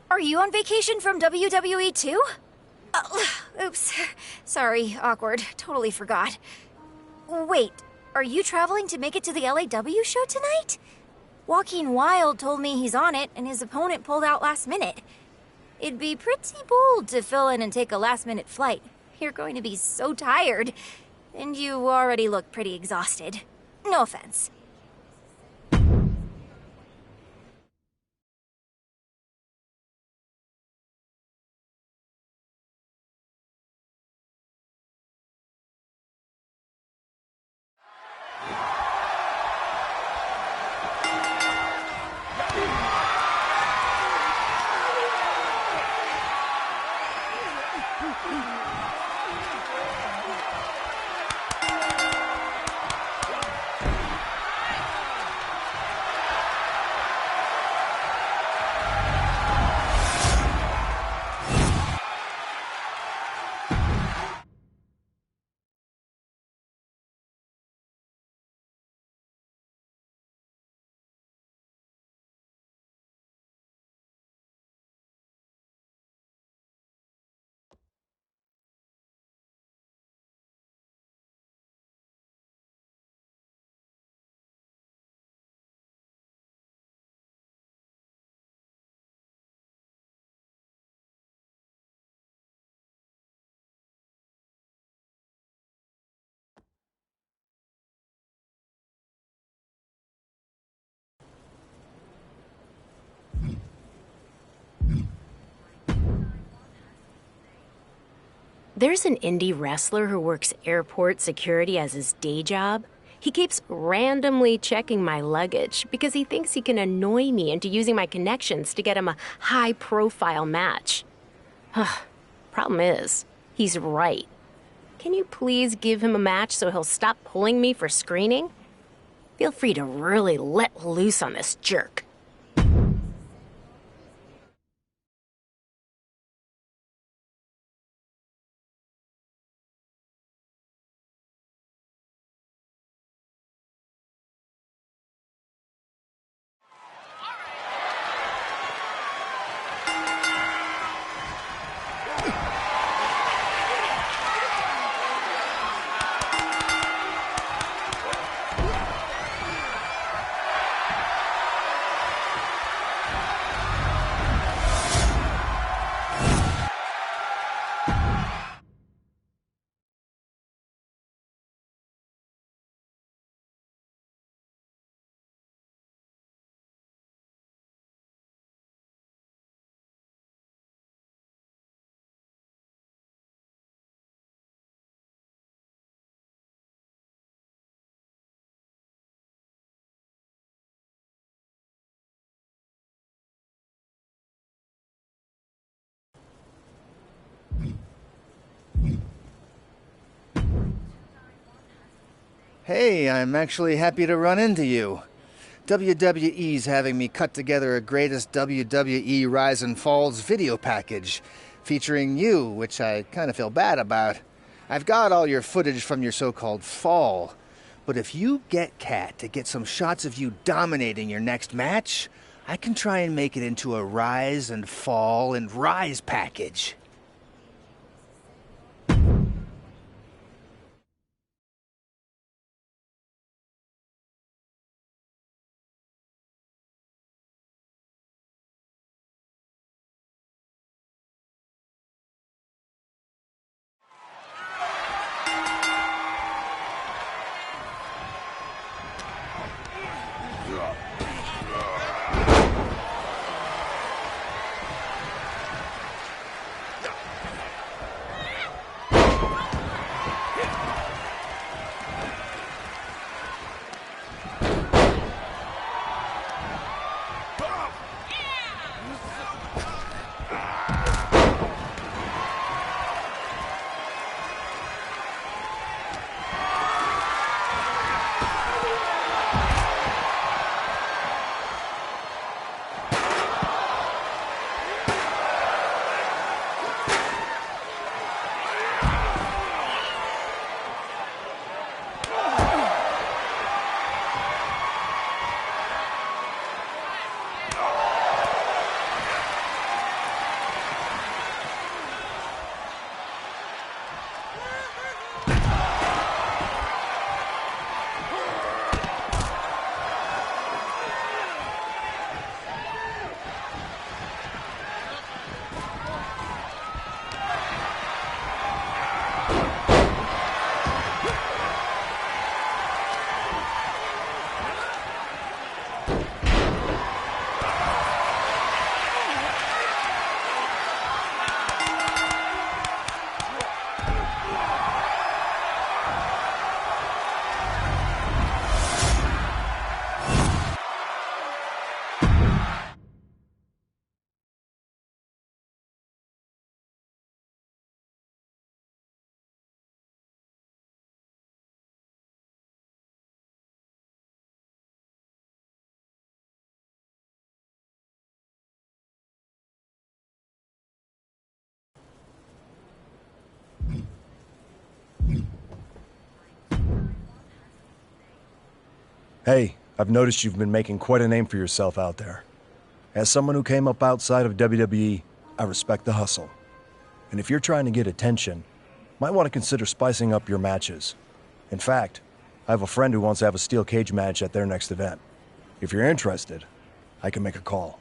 Are you on vacation from WWE too? Oops. Sorry, awkward. Totally forgot. Wait, are you traveling to make it to the LAW show tonight? Joaquin Wilde told me he's on it, and his opponent pulled out last minute. It'd be pretty bold to fill in and take a last-minute flight. You're going to be so tired. And you already look pretty exhausted. No offense. There's an indie wrestler who works airport security as his day job. He keeps randomly checking my luggage because he thinks he can annoy me into using my connections to get him a high-profile match. Problem is, he's right. Can you please give him a match so he'll stop pulling me for screening? Feel free to really let loose on this jerk. Hey, I'm actually happy to run into you. WWE's having me cut together a greatest WWE Rise and Falls video package featuring you, which I kind of feel bad about. I've got all your footage from your so-called fall, but if you get Kat to get some shots of you dominating your next match, I can try and make it into a Rise and Fall and Rise package. Hey, I've noticed you've been making quite a name for yourself out there. As someone who came up outside of WWE, I respect the hustle. And if you're trying to get attention, might want to consider spicing up your matches. In fact, I have a friend who wants to have a steel cage match at their next event. If you're interested, I can make a call.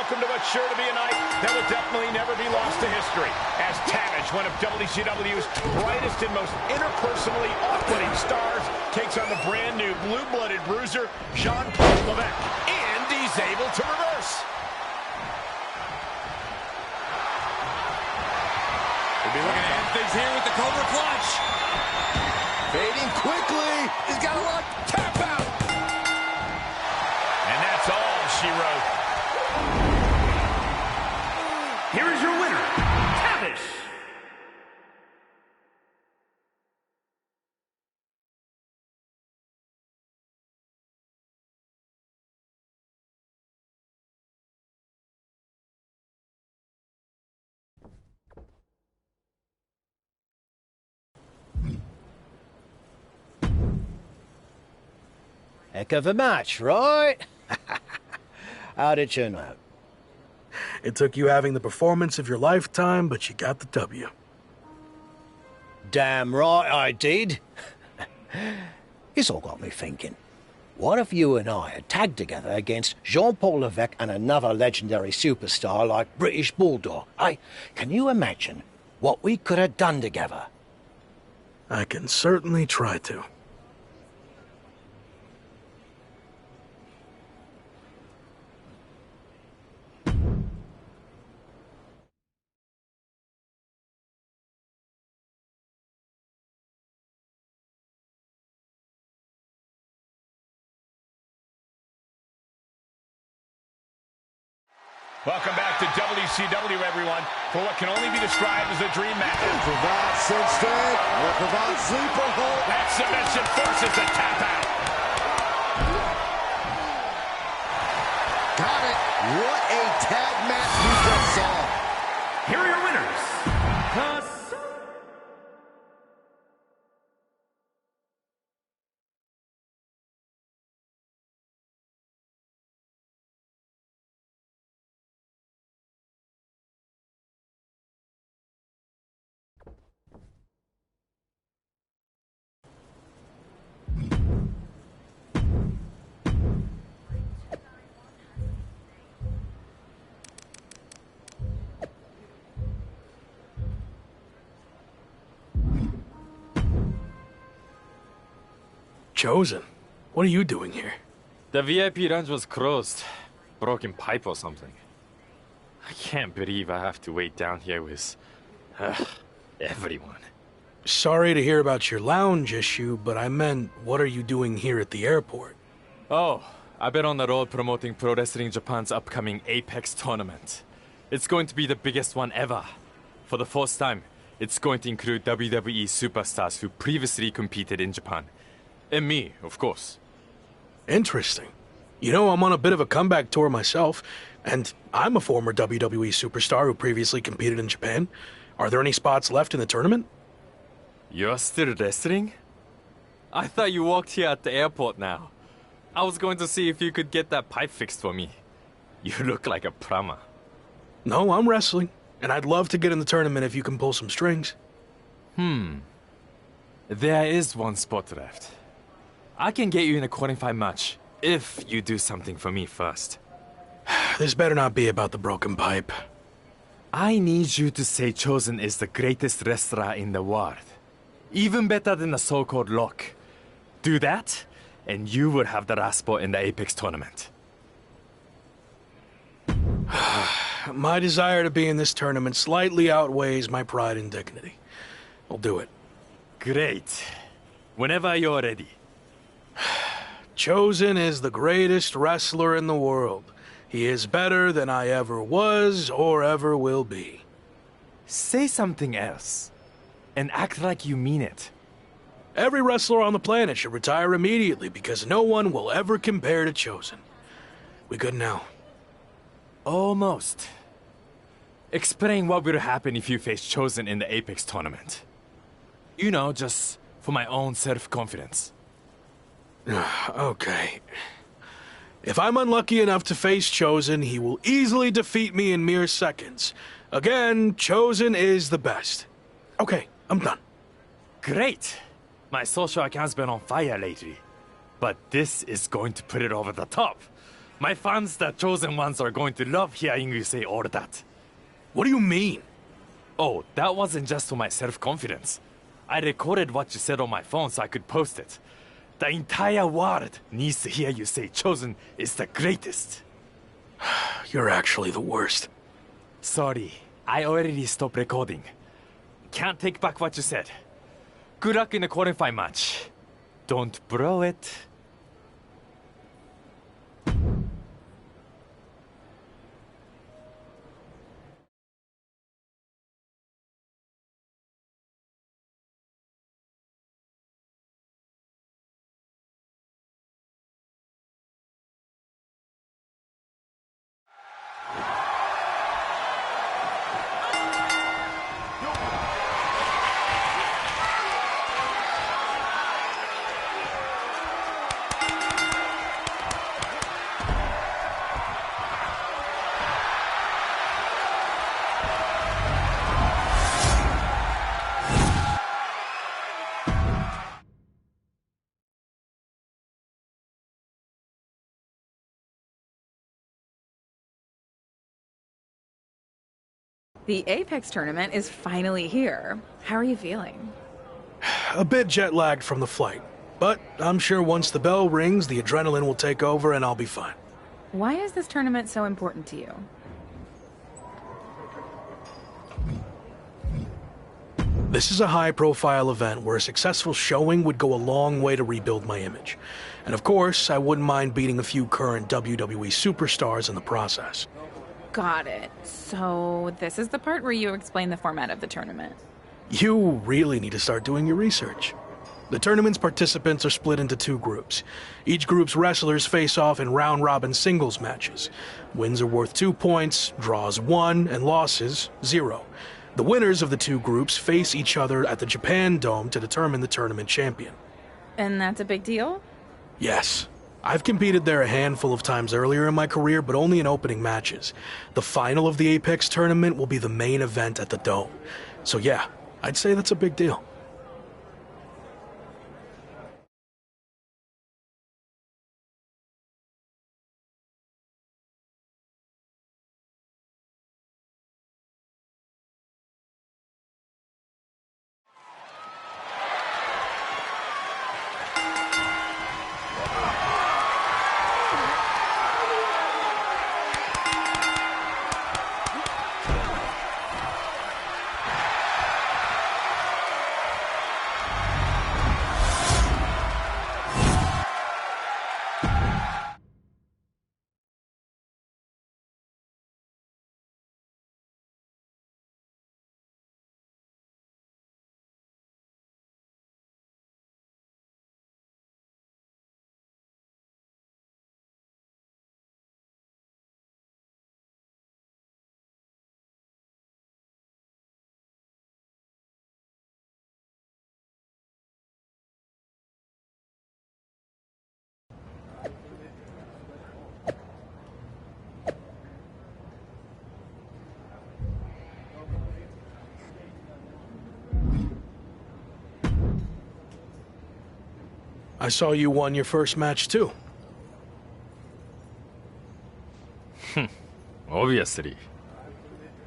welcome to what's sure to be a night that will definitely never be lost to history. As Tavish, one of WCW's brightest and most interpersonally off-putting stars, takes on the brand new blue-blooded bruiser, Jean-Paul Levesque. And he's able to reverse. We'll be looking to end things here with the Cobra Clutch. Fading quickly. He's got a lock. Tap out. And that's all she wrote. Here is your winner, Tavish. Heck of a match, right? How did you know? It took you having the performance of your lifetime, but you got the W. Damn right I did. It's all got me thinking. What if you and I had tagged together against Jean-Paul Levesque and another legendary superstar like British Bulldog? Can you imagine what we could have done together? I can certainly try to. Welcome back to WCW, everyone, for what can only be described as a dream match. Cravat sit straight. Cravat sleeper hold. That submission forces the tap out. Got it. What a tag match we just saw. Here are your winners. Chosen, what are you doing here? The VIP lounge was closed. Broken pipe or something. I can't believe I have to wait down here with everyone. Sorry to hear about your lounge issue, but I meant, what are you doing here at the airport? Oh, I've been on the road promoting Pro Wrestling Japan's upcoming Apex tournament. It's going to be the biggest one ever. For the first time, it's going to include WWE superstars who previously competed in Japan. And me, of course. Interesting. You know, I'm on a bit of a comeback tour myself, and I'm a former WWE superstar who previously competed in Japan. Are there any spots left in the tournament? You're still wrestling? I thought you walked here at the airport now. I was going to see if you could get that pipe fixed for me. You look like a plumber. No, I'm wrestling, and I'd love to get in the tournament if you can pull some strings. There is one spot left. I can get you in a qualifying match, if you do something for me first. This better not be about the broken pipe. I need you to say Chosen is the greatest wrestler in the world. Even better than the so-called Lock. Do that, and you will have the last spot in the Apex tournament. My desire to be in this tournament slightly outweighs my pride and dignity. I'll do it. Great. Whenever you're ready. Chosen is the greatest wrestler in the world. He is better than I ever was or ever will be. Say something else, and act like you mean it. Every wrestler on the planet should retire immediately because no one will ever compare to Chosen. We good now? Almost. Explain what will happen if you face Chosen in the Apex tournament. You know, just for my own self-confidence. Okay. If I'm unlucky enough to face Chosen, he will easily defeat me in mere seconds. Again, Chosen is the best. Okay, I'm done. Great. My social account's been on fire lately. But this is going to put it over the top. My fans, the chosen ones, are going to love hearing you say all that. What do you mean? Oh, that wasn't just for my self-confidence. I recorded what you said on my phone so I could post it. The entire world needs to hear you say Chosen is the greatest. You're actually the worst. Sorry, I already stopped recording. Can't take back what you said. Good luck in the qualifying match. Don't blow it. The Apex tournament is finally here. How are you feeling? A bit jet-lagged from the flight. But I'm sure once the bell rings, the adrenaline will take over and I'll be fine. Why is this tournament so important to you? This is a high-profile event where a successful showing would go a long way to rebuild my image. And of course, I wouldn't mind beating a few current WWE superstars in the process. Got it. So this is the part where you explain the format of the tournament. You really need to start doing your research. The tournament's participants are split into two groups. Each group's wrestlers face off in round-robin singles matches. Wins are worth 2 points, draws 1, and losses 0. The winners of the two groups face each other at the Japan Dome to determine the tournament champion. And that's a big deal? Yes. I've competed there a handful of times earlier in my career, but only in opening matches. The final of the Apex tournament will be the main event at the Dome. So yeah, I'd say that's a big deal. I saw you won your first match too. Obviously.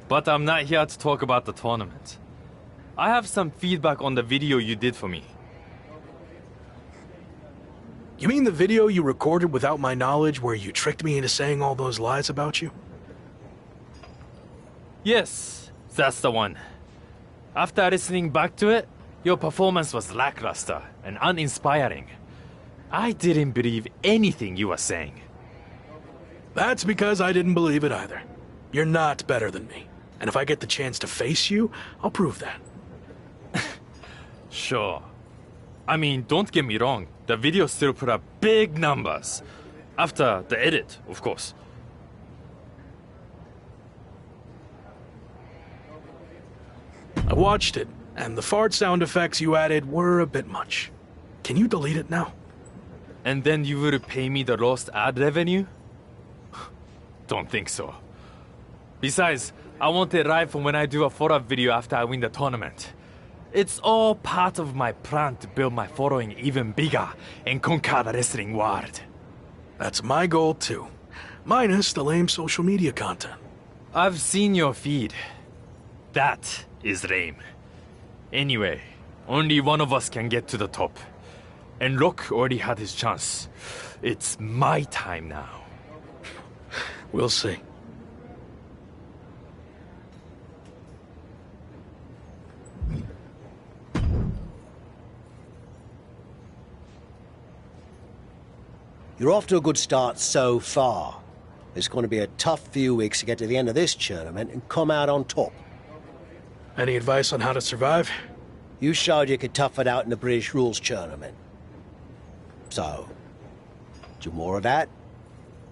But I'm not here to talk about the tournament. I have some feedback on the video you did for me. You mean the video you recorded without my knowledge where you tricked me into saying all those lies about you? Yes, that's the one. After listening back to it, your performance was lackluster and uninspiring. I didn't believe anything you were saying. That's because I didn't believe it either. You're not better than me. And if I get the chance to face you, I'll prove that. Sure. I mean, don't get me wrong. The video still put up big numbers. After the edit, of course. I watched it, and the fart sound effects you added were a bit much. Can you delete it now? And then you would pay me the lost ad revenue? Don't think so. Besides, I want it right from when I do a follow-up video after I win the tournament. It's all part of my plan to build my following even bigger and conquer the wrestling world. That's my goal too. minus the lame social media content. I've seen your feed. That is lame. Anyway, only one of us can get to the top. And Rock already had his chance. It's my time now. We'll see. You're off to a good start so far. It's going to be a tough few weeks to get to the end of this tournament and come out on top. Any advice on how to survive? You showed you could tough it out in the British Rules tournament. So, do more of that?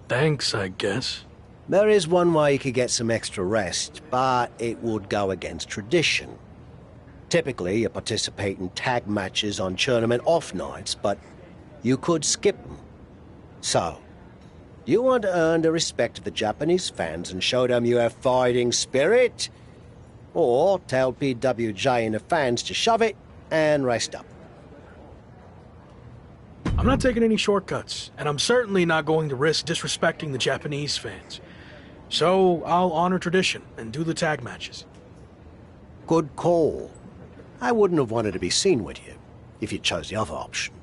Thanks, I guess. There is one way you could get some extra rest, but it would go against tradition. Typically, you participate in tag matches on tournament off nights, but you could skip them. So, do you want to earn the respect of the Japanese fans and show them you have fighting spirit? Or tell PWJ and the fans to shove it and rest up? I'm not taking any shortcuts, and I'm certainly not going to risk disrespecting the Japanese fans. So, I'll honor tradition and do the tag matches. Good call. I wouldn't have wanted to be seen with you if you chose the other option.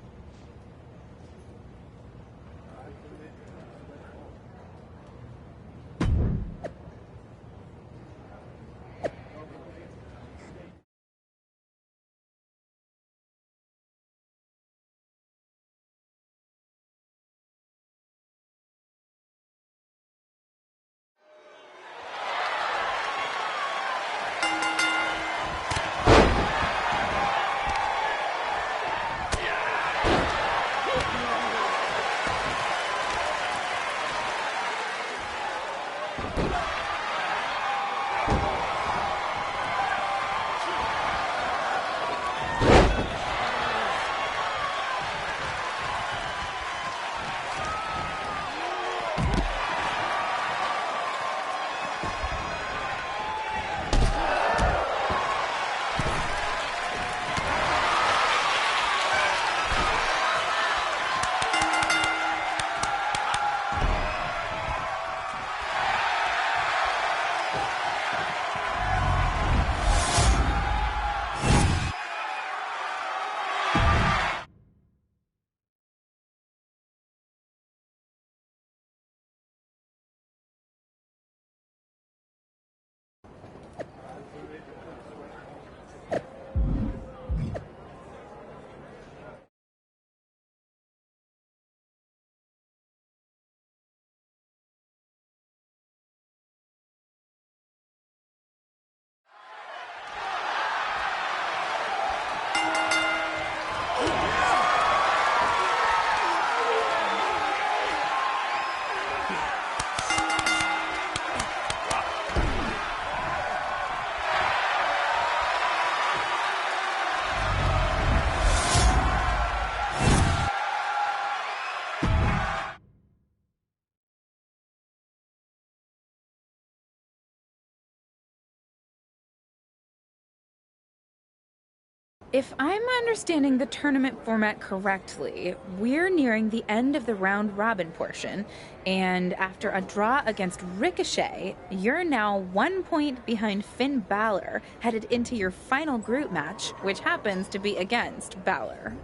If I'm understanding the tournament format correctly, we're nearing the end of the round-robin portion, and after a draw against Ricochet, you're now 1 point behind Finn Balor, headed into your final group match, which happens to be against Balor.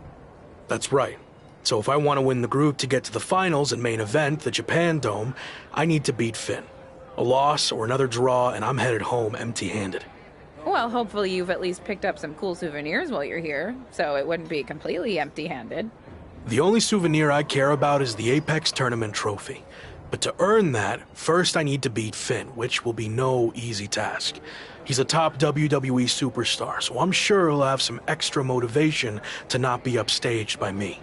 That's right. So if I want to win the group to get to the finals and main event, the Japan Dome, I need to beat Finn. A loss or another draw, and I'm headed home empty-handed. Well, hopefully you've at least picked up some cool souvenirs while you're here, so it wouldn't be completely empty-handed. The only souvenir I care about is the Apex Tournament trophy. But to earn that, first I need to beat Finn, which will be no easy task. He's a top WWE superstar, so I'm sure he'll have some extra motivation to not be upstaged by me.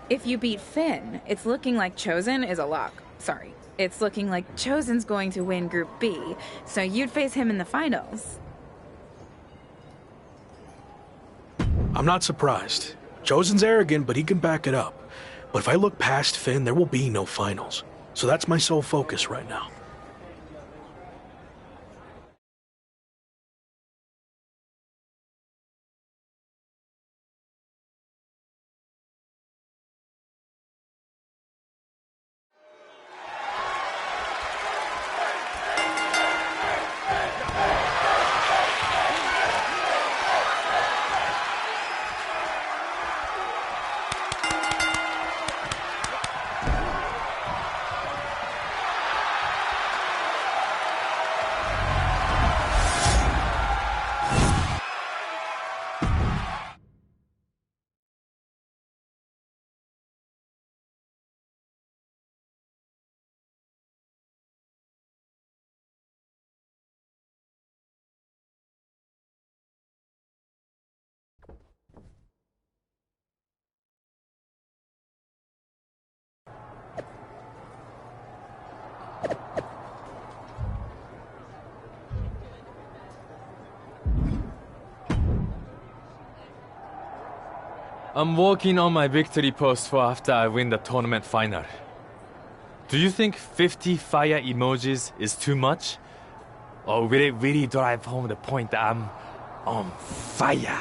If you beat Finn, it's looking like Chosen is a lock. Sorry. It's looking like Chosen's going to win Group B, so you'd face him in the finals. I'm not surprised. Chosen's arrogant, but he can back it up. But if I look past Finn, there will be no finals. So that's my sole focus right now. I'm working on my victory post for after I win the tournament final. Do you think 50 fire emojis is too much? Or will it really drive home the point that I'm on fire?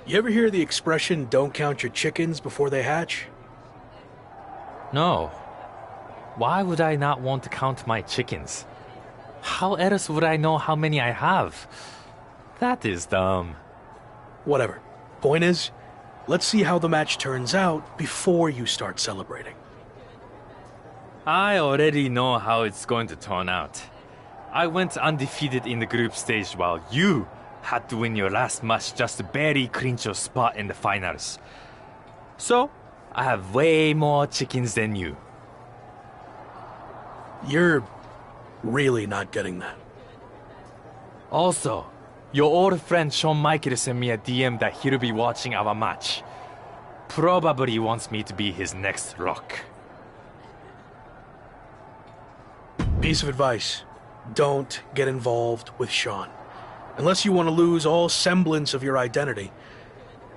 You ever hear the expression, don't count your chickens before they hatch? No. Why would I not want to count my chickens? How else would I know how many I have? That is dumb. Whatever. Point is, let's see how the match turns out before you start celebrating. I already know how it's going to turn out. I went undefeated in the group stage while you had to win your last match just to barely clinch your spot in the finals. So, I have way more chickens than you. You're really not getting that. Also, your old friend Shawn Michaels sent me a DM that he'll be watching our match. Probably wants me to be his next Rock. Piece of advice. Don't get involved with Shawn. Unless you want to lose all semblance of your identity.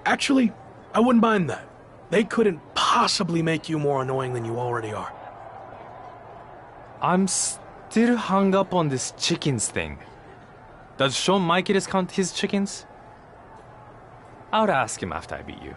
Actually, I wouldn't mind that. They couldn't possibly make you more annoying than you already are. I'm still hung up on this chickens thing. Does Shawn Michaels count his chickens? I'll ask him after I beat you.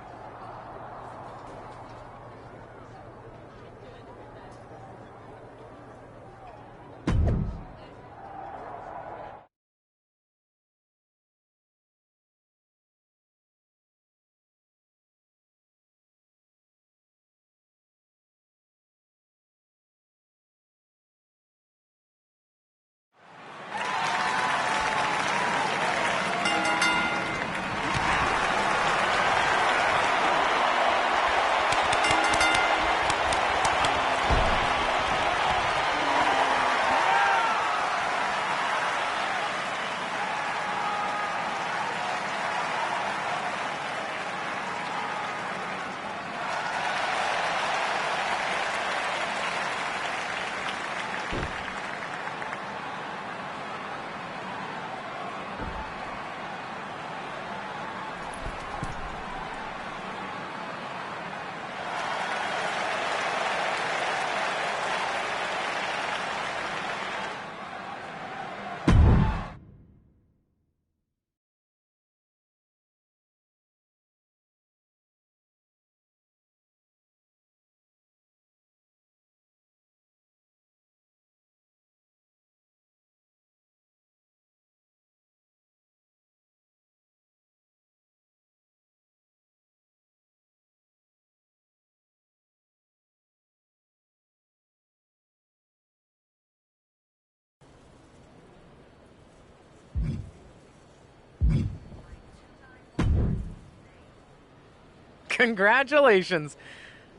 Congratulations.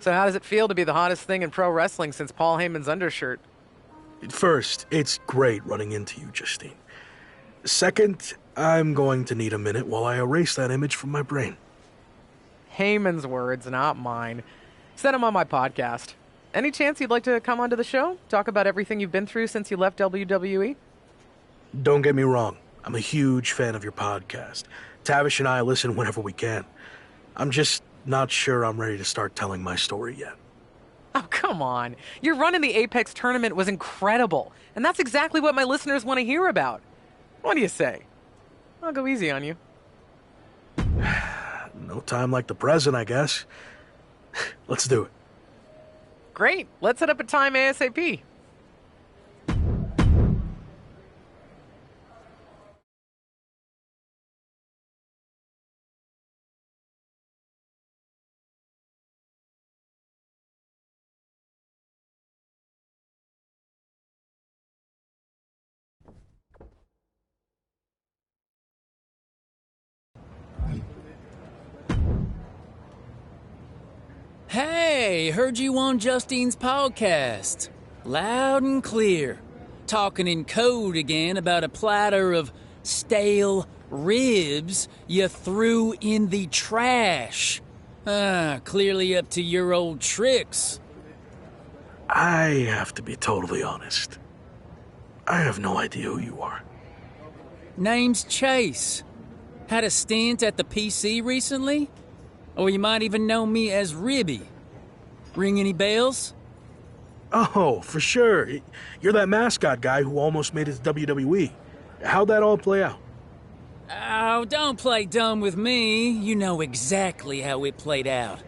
So how does it feel to be the hottest thing in pro wrestling since Paul Heyman's undershirt? First, it's great running into you, Justine. Second, I'm going to need a minute while I erase that image from my brain. Heyman's words, not mine. Said him on my podcast. Any chance you'd like to come onto the show? Talk about everything you've been through since you left WWE? Don't get me wrong. I'm a huge fan of your podcast. Tavish and I listen whenever we can. I'm just not sure I'm ready to start telling my story yet. Oh, come on. Your run in the Apex tournament was incredible, and that's exactly what my listeners want to hear about. What do you say? I'll go easy on you. No time like the present, I guess. Let's do it. Great. Let's set up a time ASAP. Hey, heard you on Justine's podcast. Loud and clear. Talking in code again about a platter of stale ribs you threw in the trash. Clearly up to your old tricks. I have to be totally honest. I have no idea who you are. Name's Chase. Had a stint at the PC recently? Or you might even know me as Ribby. Ring any bells? Oh, for sure. You're that mascot guy who almost made his WWE. How'd that all play out? Oh, don't play dumb with me. You know exactly how it played out.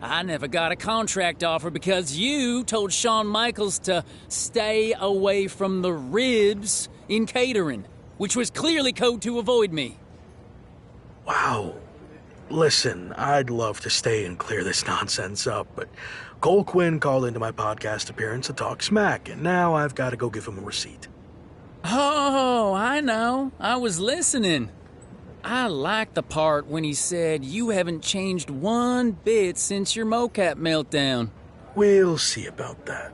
I never got a contract offer because you told Shawn Michaels to stay away from the ribs in catering, which was clearly code to avoid me. Wow. Listen, I'd love to stay and clear this nonsense up, but Cole Quinn called into my podcast appearance to talk smack, and now I've got to go give him a receipt. Oh, I know. I was listening. I liked the part when he said you haven't changed one bit since your mocap meltdown. We'll see about that.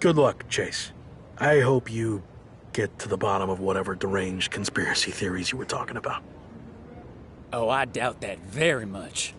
Good luck, Chase. I hope you get to the bottom of whatever deranged conspiracy theories you were talking about. Oh, I doubt that very much.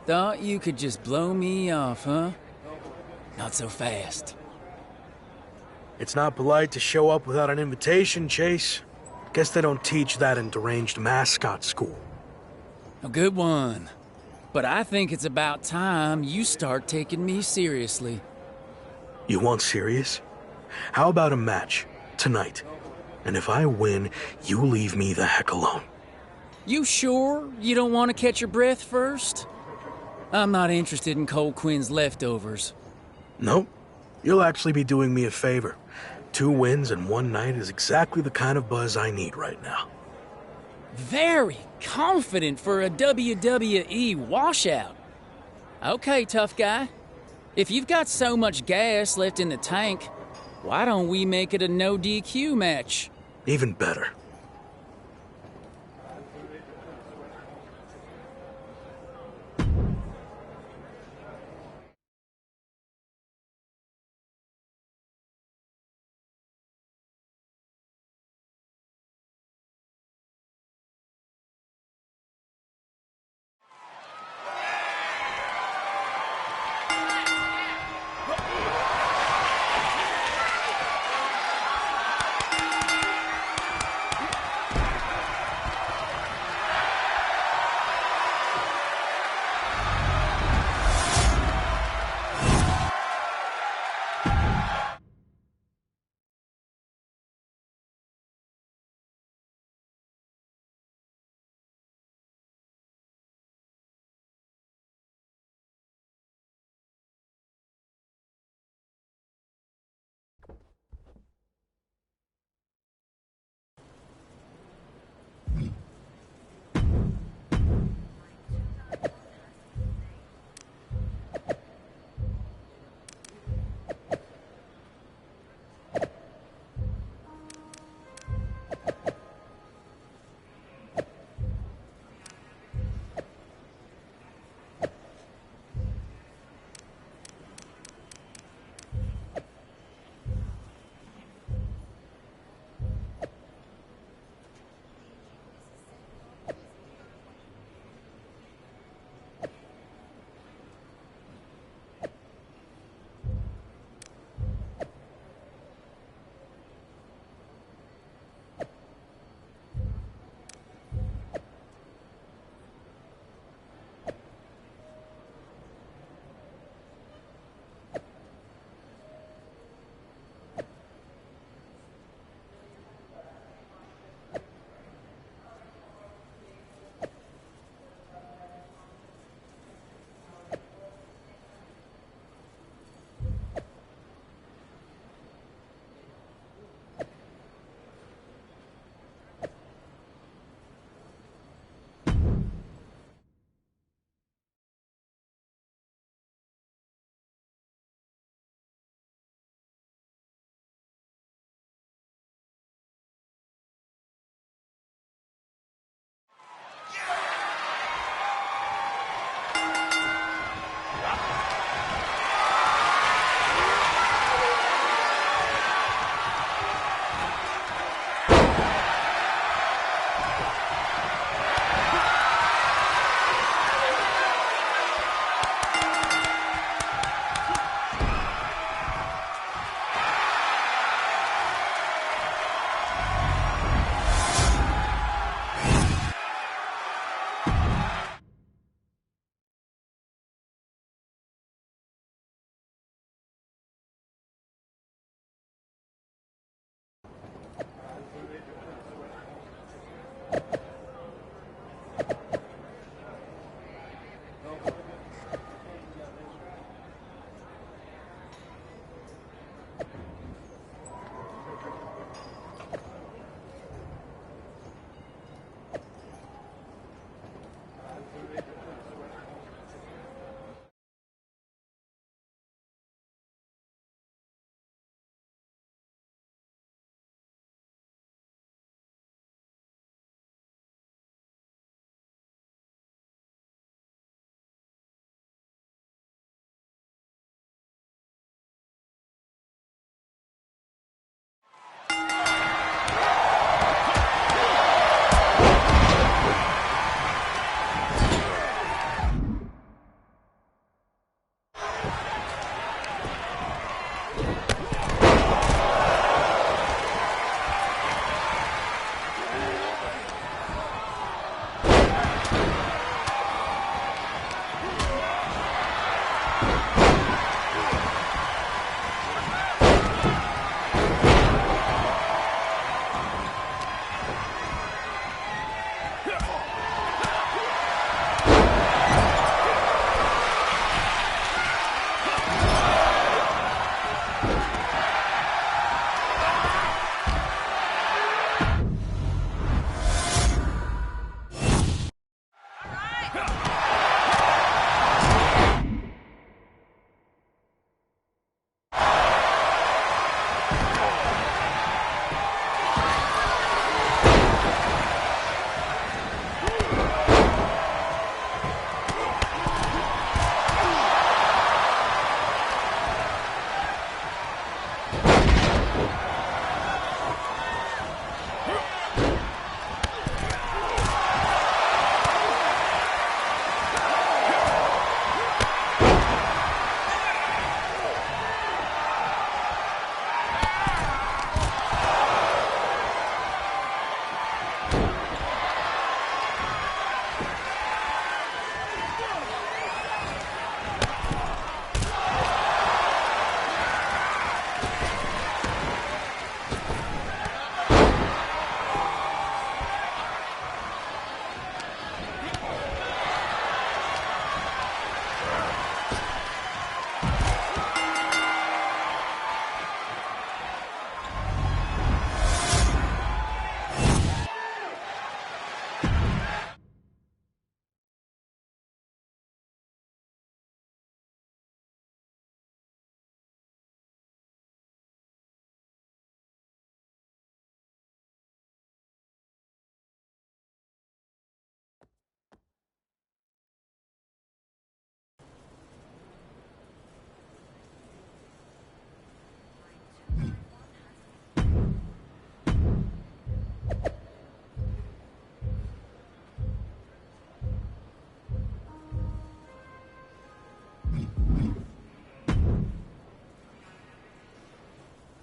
Thought you could just blow me off, huh? Not so fast. It's not polite to show up without an invitation, Chase. Guess they don't teach that in deranged mascot school. A good one. But I think it's about time you start taking me seriously. You want serious? How about a match, tonight? And if I win, you leave me the heck alone. You sure you don't want to catch your breath first? I'm not interested in Cole Quinn's leftovers. Nope. You'll actually be doing me a favor. 2 wins in one night is exactly the kind of buzz I need right now. Very confident for a WWE washout. Okay, tough guy. If you've got so much gas left in the tank, why don't we make it a no DQ match? Even better.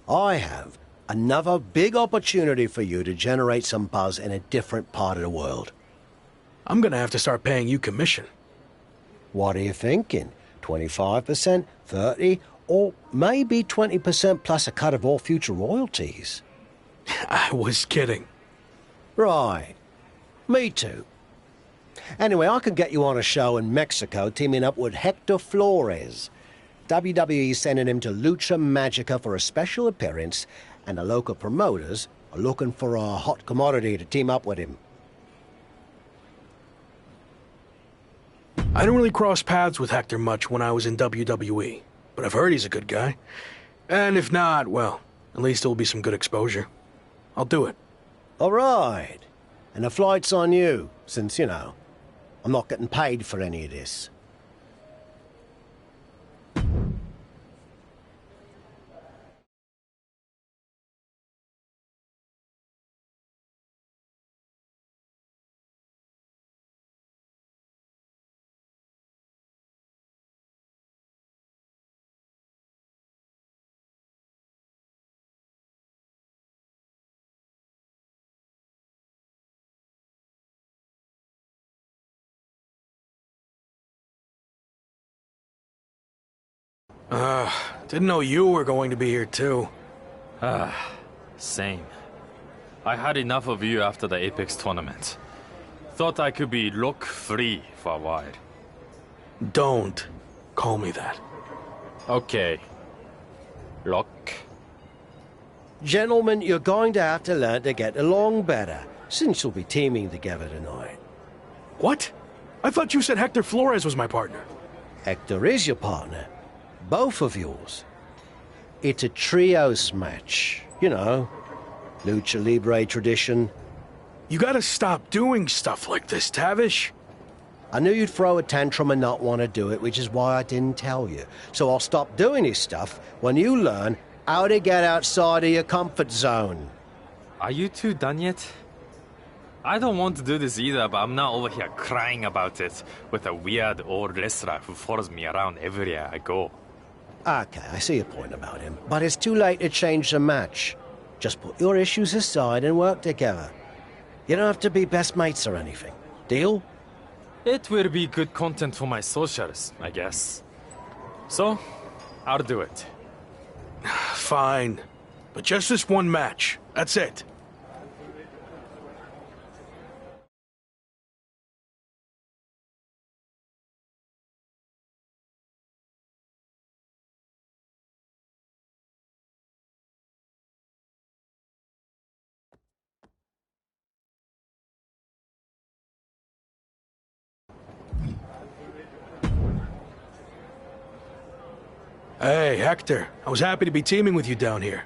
I have another big opportunity for you to generate some buzz in a different part of the world. I'm gonna have to start paying you commission. What are you thinking? 25%, 30%, or maybe 20% plus a cut of all future royalties? I was kidding. Right. Me too. Anyway, I can get you on a show in Mexico teaming up with Hector Flores. WWE sending him to Lucha Magica for a special appearance, and the local promoters are looking for a hot commodity to team up with him. I don't really cross paths with Hector much when I was in WWE, but I've heard he's a good guy. And if not, well, at least it'll be some good exposure. I'll do it. All right. And the flight's on you, since, you know, I'm not getting paid for any of this. Didn't know you were going to be here too. Same. I had enough of you after the Apex tournament. Thought I could be look-free for a while. Don't call me that. Okay. Look. Gentlemen, you're going to have to learn to get along better, since you'll be teaming together tonight. What? I thought you said Hector Flores was my partner. Hector is your partner. Both of yours. It's a trios match. You know, Lucha Libre tradition. You gotta stop doing stuff like this, Tavish. I knew you'd throw a tantrum and not want to do it, which is why I didn't tell you. So I'll stop doing this stuff when you learn how to get outside of your comfort zone. Are you two done yet? I don't want to do this either, but I'm not over here crying about it with a weird old wrestler who follows me around everywhere I go. Okay, I see your point about him, but it's too late to change the match. Just put your issues aside and work together. You don't have to be best mates or anything. Deal? It will be good content for my socials, I guess. So, I'll do it. Fine. But just this one match. That's it. Hey, Hector. I was happy to be teaming with you down here.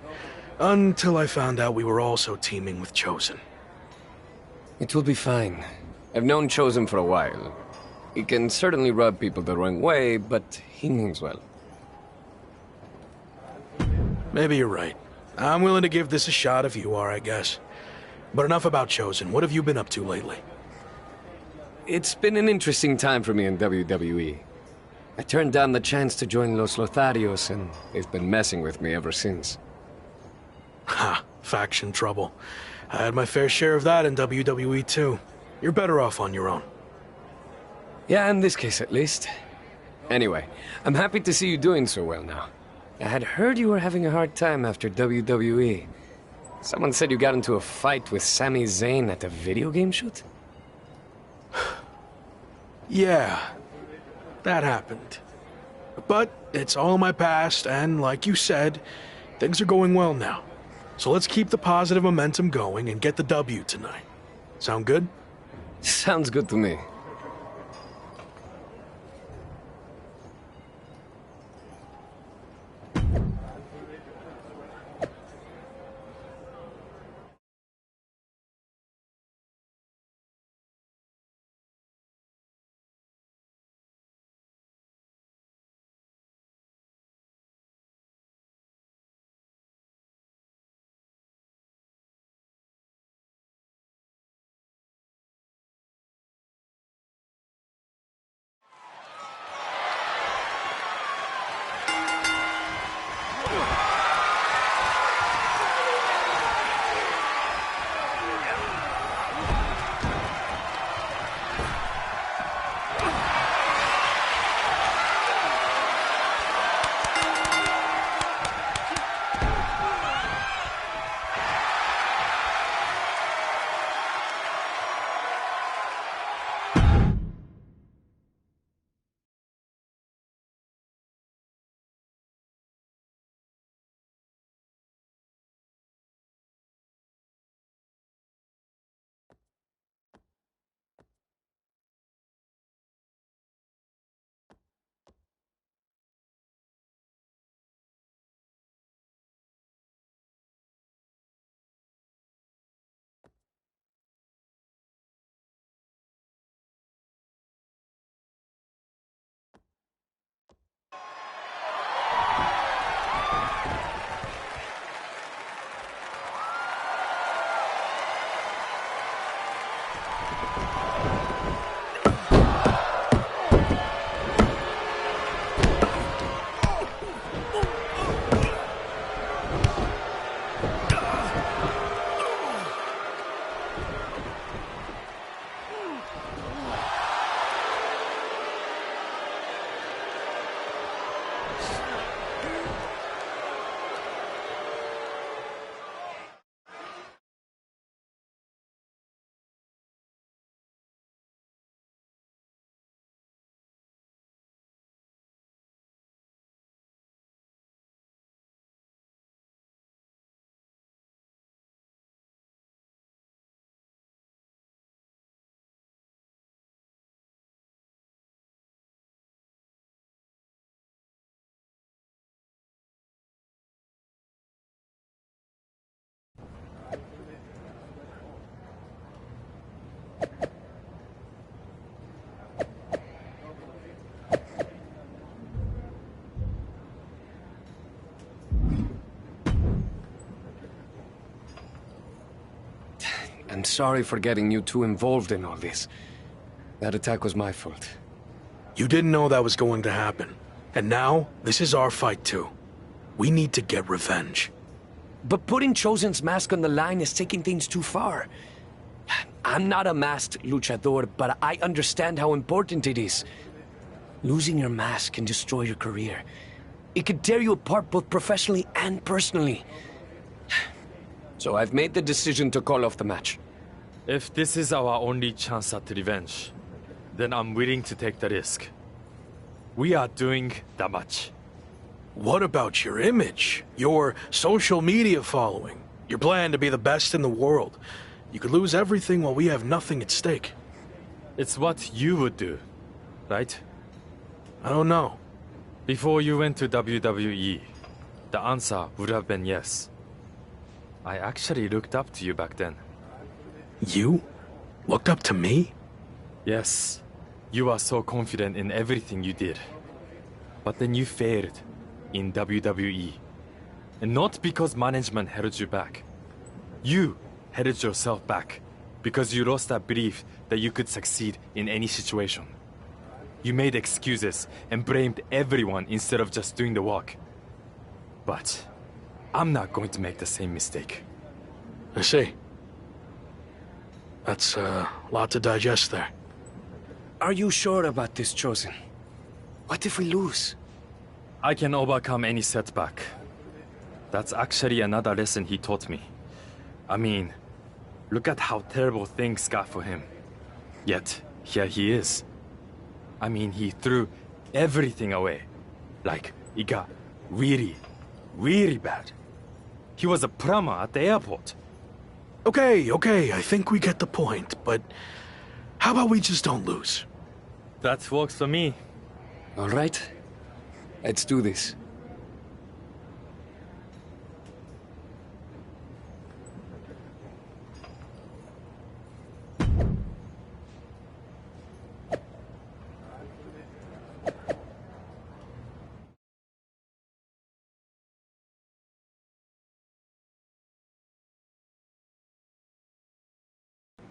Until I found out we were also teaming with Chosen. It will be fine. I've known Chosen for a while. He can certainly rub people the wrong way, but he means well. Maybe you're right. I'm willing to give this a shot if you are, I guess. But enough about Chosen. What have you been up to lately? It's been an interesting time for me in WWE. I turned down the chance to join Los Lotharios, and they've been messing with me ever since. Ha, faction trouble. I had my fair share of that in WWE too. You're better off on your own. Yeah, in this case at least. Anyway, I'm happy to see you doing so well now. I had heard you were having a hard time after WWE. Someone said you got into a fight with Sami Zayn at a video game shoot? Yeah, that happened. But it's all in my past, and like you said, things are going well now. So let's keep the positive momentum going and get the W tonight. Sound good? Sounds good to me. I'm sorry for getting you too involved in all this. That attack was my fault. You didn't know that was going to happen. And now, this is our fight too. We need to get revenge. But putting Chosen's mask on the line is taking things too far. I'm not a masked luchador, but I understand how important it is. Losing your mask can destroy your career. It can tear you apart both professionally and personally. So I've made the decision to call off the match. If this is our only chance at revenge, then I'm willing to take the risk. We are doing the match. What about your image? Your social media following? Your plan to be the best in the world? You could lose everything while we have nothing at stake. It's what you would do, right? I don't know. Before you went to WWE, the answer would have been yes. I actually looked up to you back then. You? Looked up to me? Yes. You are so confident in everything you did. But then you failed in WWE. And not because management held you back. You held yourself back because you lost that belief that you could succeed in any situation. You made excuses and blamed everyone instead of just doing the work. But I'm not going to make the same mistake. I see. That's a lot to digest there. Are you sure about this, Chosen? What if we lose? I can overcome any setback. That's actually another lesson he taught me. I mean, look at how terrible things got for him. Yet, here he is. I mean, he threw everything away. Like, it got really, really bad. He was a plumber at the airport. Okay, I think we get the point, but how about we just don't lose? That works for me. All right. Let's do this.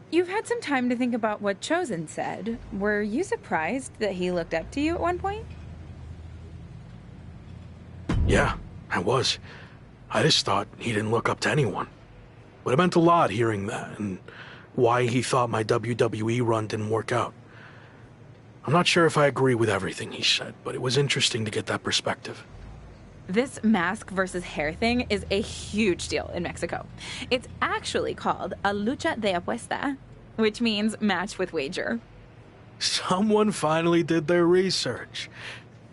You've had some time to think about what Chosen said. Were you surprised that he looked up to you at one point? Yeah, I was. I just thought he didn't look up to anyone. But it meant a lot hearing that, and why he thought my WWE run didn't work out. I'm not sure if I agree with everything he said, but it was interesting to get that perspective. This mask versus hair thing is a huge deal in Mexico. It's actually called a lucha de apuesta, which means match with wager. Someone finally did their research.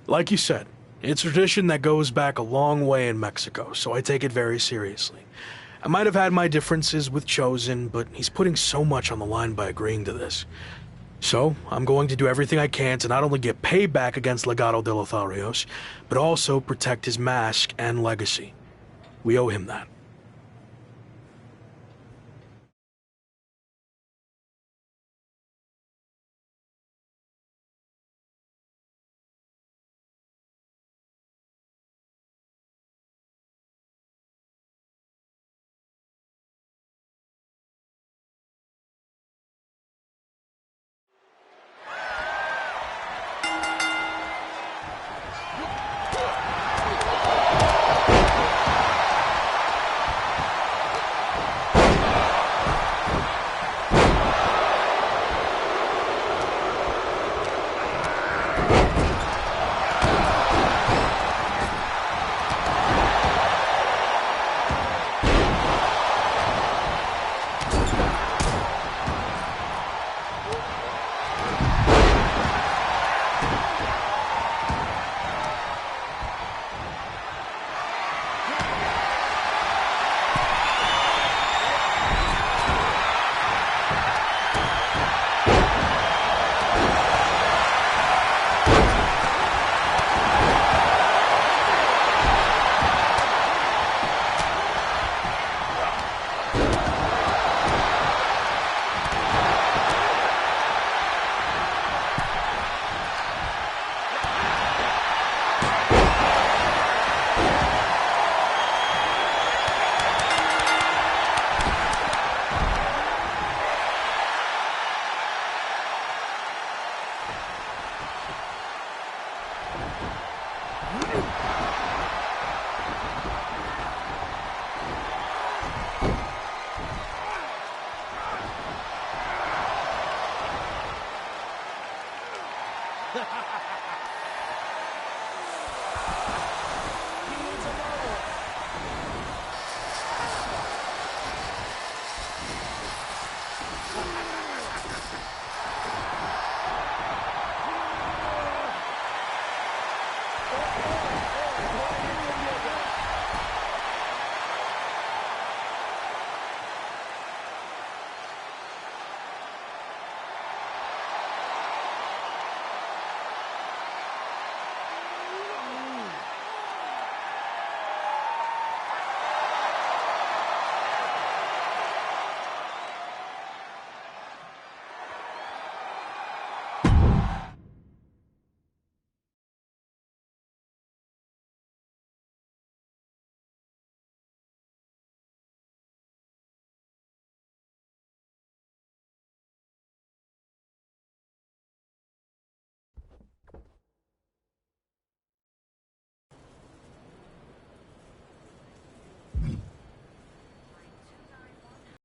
Like you said, it's a tradition that goes back a long way in Mexico, so I take it very seriously. I might have had my differences with Chosen, but he's putting so much on the line by agreeing to this. So, I'm going to do everything I can to not only get payback against Legado de Lotharios, but also protect his mask and legacy. We owe him that.